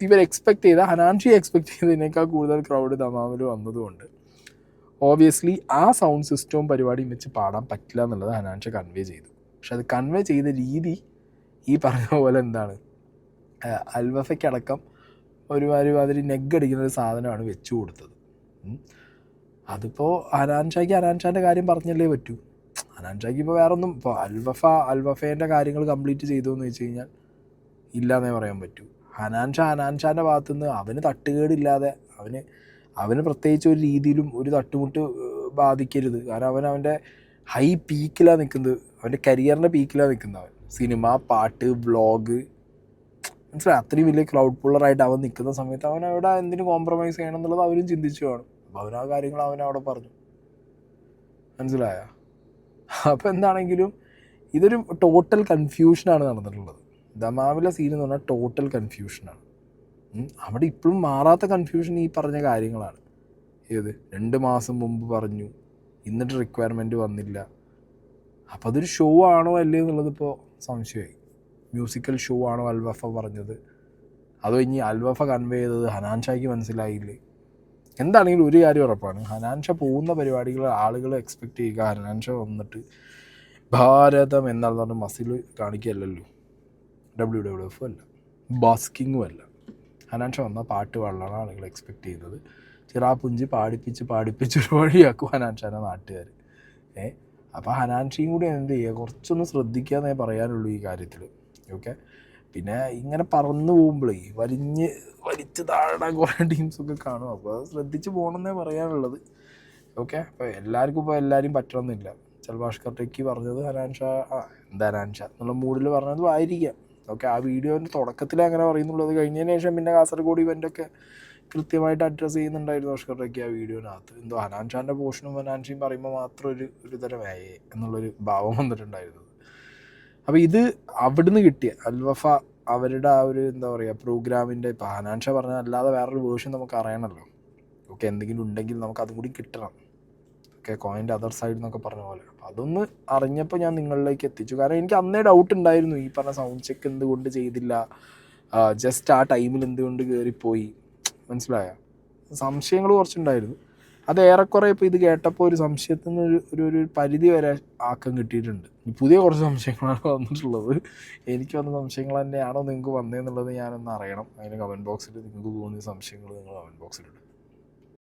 ഇവർ എക്സ്പെക്ട് ചെയ്ത ഹനാൻഷി എക്സ്പെക്ട് ചെയ്തതിനേക്കാൾ കൂടുതൽ ക്രൗഡ് ദമാമിൽ വന്നതുകൊണ്ട് ഓബിയസ്ലി ആ സൗണ്ട് സിസ്റ്റവും പരിപാടിയും വെച്ച് പാടാൻ പറ്റില്ല എന്നുള്ളത് ഹനാൻഷ കൺവേ ചെയ്തു. പക്ഷെ അത് കൺവേ ചെയ്ത രീതി ഈ പറഞ്ഞ പോലെ എന്താണ്, അൽവഫയ്ക്കടക്കം ഒരുമാതിരി നെഗ്ഗടിക്കുന്ന ഒരു സാധനമാണ് വെച്ചു കൊടുത്തത്. അതിപ്പോൾ ഹനാൻഷാൻ്റെ കാര്യം പറഞ്ഞല്ലേ പറ്റൂ. ഹനാൻഷാക്ക് ഇപ്പോൾ വേറെ ഒന്നും, ഇപ്പോൾ അൽവഫേൻ്റെ കാര്യങ്ങൾ കംപ്ലീറ്റ് ചെയ്തു എന്ന് വെച്ച് കഴിഞ്ഞാൽ ഇല്ലയെന്നേ പറയാൻ പറ്റൂ. ഹനാൻഷാൻ്റെ ഭാഗത്തുനിന്ന് അവന് തട്ടുകേടില്ലാതെ അവന് പ്രത്യേകിച്ച് ഒരു രീതിയിലും ഒരു തട്ടുമുട്ട് ബാധിക്കരുത്. കാരണം അവൻ്റെ ഹൈ പീക്കിലാണ് നിൽക്കുന്നത്, അവൻ്റെ കരിയറിൻ്റെ പീക്കിലാണ് നിൽക്കുന്നത്. അവൻ സിനിമ, പാട്ട്, വ്ളോഗ്, മനസ്സിലായി, അത്രയും വലിയ ക്രൗഡ് പുള്ളറായിട്ട് അവൻ നിൽക്കുന്ന സമയത്ത് അവൻ അവിടെ എന്തിനു കോംപ്രമൈസ് ചെയ്യണം എന്നുള്ളത് അവരും ചിന്തിച്ചു കാണും. അപ്പോൾ അവനാ കാര്യങ്ങൾ അവനവിടെ പറഞ്ഞു, മനസ്സിലായോ? അപ്പോൾ എന്താണെങ്കിലും ഇതൊരു ടോട്ടൽ കൺഫ്യൂഷനാണ് നടന്നിട്ടുള്ളത്. ദമാമിലെ സീൻ എന്ന് പറഞ്ഞാൽ ടോട്ടൽ കൺഫ്യൂഷനാണ്. അവിടെ ഇപ്പോഴും മാറാത്ത കൺഫ്യൂഷൻ ഈ പറഞ്ഞ കാര്യങ്ങളാണ്. ഏത് 2 മാസം മുമ്പ് പറഞ്ഞു, എന്നിട്ട് റിക്വയർമെൻറ്റ് വന്നില്ല. അപ്പോൾ അതൊരു ഷോ ആണോ അല്ലേ എന്നുള്ളത് ഇപ്പോൾ സംശയമായി. മ്യൂസിക്കൽ ഷോ ആണോ അൽവഫ പറഞ്ഞത്, അതോ ഇനി അൽവഫ കൺവേ ചെയ്തത് ഹനാൻ ഷായ്ക്ക് മനസ്സിലായില്ലേ? എന്താണെങ്കിലും ഒരു കാര്യം ഉറപ്പാണ്, ഹനാൻ ഷാ പോകുന്ന പരിപാടികൾ ആളുകൾ എക്സ്പെക്റ്റ് ചെയ്യുക ഹനാൻ ഷാ വന്നിട്ട് ഭാരതം എന്നാന്ന് പറഞ്ഞ മസിൽ കാണിക്കുകയല്ലല്ലോ, WWF അല്ല, ബാസ്കിങ്ങും അല്ല. ഹനാൻ ഷാ വന്നാൽ പാട്ട് പാടലാണ് ആളുകൾ എക്സ്പെക്റ്റ് ചെയ്യുന്നത്. ചിറാപ്പുഞ്ചി പാടിപ്പിച്ച് ഒരു വഴിയാക്കും ഹനാൻ ഷാനെ നാട്ടുകാർ. അപ്പോൾ ഹനാൻ ഷയും കൂടി എന്ത് ചെയ്യുക, കുറച്ചൊന്ന് ശ്രദ്ധിക്കാന്നേ പറയാനുള്ളൂ ഈ കാര്യത്തിൽ. ഓക്കെ, പിന്നെ ഇങ്ങനെ പറന്നു പോകുമ്പോഴേ വലിച്ച് താഴാൻ കുറേ ടീംസൊക്കെ കാണും. അപ്പോൾ അത് ശ്രദ്ധിച്ച് പോകണമെന്നേ പറയാനുള്ളത്. ഓക്കെ, അപ്പോൾ എല്ലാവരും പറ്റണമെന്നില്ല. ചെൽവാഷ്കർ ടെക്കി പറഞ്ഞത് ഹനാൻ ഷാ എന്താ ഹനാൻ ഷാ എന്നുള്ള മൂഡിൽ പറഞ്ഞതും ആയിരിക്കാം. ഓക്കെ, ആ വീഡിയോൻ്റെ തുടക്കത്തിൽ അങ്ങനെ പറയുന്നുള്ളൂ. അത് കഴിഞ്ഞതിന് ശേഷം പിന്നെ കാസർഗോഡ് ഇവൻ്റൊക്കെ കൃത്യമായിട്ട് അഡ്രസ്സ് ചെയ്യുന്നുണ്ടായിരുന്നു ഓസ്കർ ടെക്കി ആ വീഡിയോനകത്ത്. എന്തോ ഹനാൻ ഷാൻ്റെ പോർഷനും ഹനാൻ ഷയും പറയുമ്പോൾ മാത്രം ഒരു തരം എന്നുള്ളൊരു ഭാവം വന്നിട്ടുണ്ടായിരുന്നത്. അപ്പോൾ ഇത് അവിടുന്ന് കിട്ടിയ അൽവഫ അവരുടെ ആ ഒരു എന്താ പറയുക പ്രോഗ്രാമിൻ്റെ, ഇപ്പോൾ ഹനാൻ ഷാ പറഞ്ഞാൽ അല്ലാതെ വേറൊരു വേർഷൻ നമുക്ക് അറിയണമല്ലോ. ഓക്കെ, എന്തെങ്കിലും ഉണ്ടെങ്കിൽ നമുക്ക് അതും കൂടി കിട്ടണം. ഓക്കെ, കോയിൻ്റെ അതർ സൈഡ് എന്നൊക്കെ പറഞ്ഞ പോലെ. അപ്പോൾ അതൊന്ന് അറിഞ്ഞപ്പോൾ ഞാൻ നിങ്ങളിലേക്ക് എത്തിച്ചു. കാരണം എനിക്ക് അന്നേ ഡൗട്ട് ഉണ്ടായിരുന്നു, ഈ പറഞ്ഞ സൗണ്ട് ചെക്ക് എന്തുകൊണ്ട് ചെയ്തില്ല, ജസ്റ്റ് ആ ടൈമിൽ എന്തുകൊണ്ട് കയറിപ്പോയി, മനസ്സിലായ സംശയങ്ങൾ കുറച്ചുണ്ടായിരുന്നു. അത് ഏറെക്കുറെ ഇപ്പോൾ ഇത് കേട്ടപ്പോൾ ഒരു സംശയത്തിൽ നിന്ന് ഒരു പരിധി വരെ ആക്കം കിട്ടിയിട്ടുണ്ട്. പുതിയ കുറച്ച് സംശയങ്ങളാണ് വന്നിട്ടുള്ളത്. എനിക്ക് വന്ന സംശയങ്ങൾ തന്നെയാണോ നിങ്ങൾക്ക് വന്നതെന്നുള്ളത് ഞാനൊന്ന് അറിയണം. അതിന് കമൻറ്റ് ബോക്സിൽ നിങ്ങൾക്ക് തോന്നിയ സംശയങ്ങൾ നിങ്ങൾ കമൻറ്റ് ബോക്സിലിടും.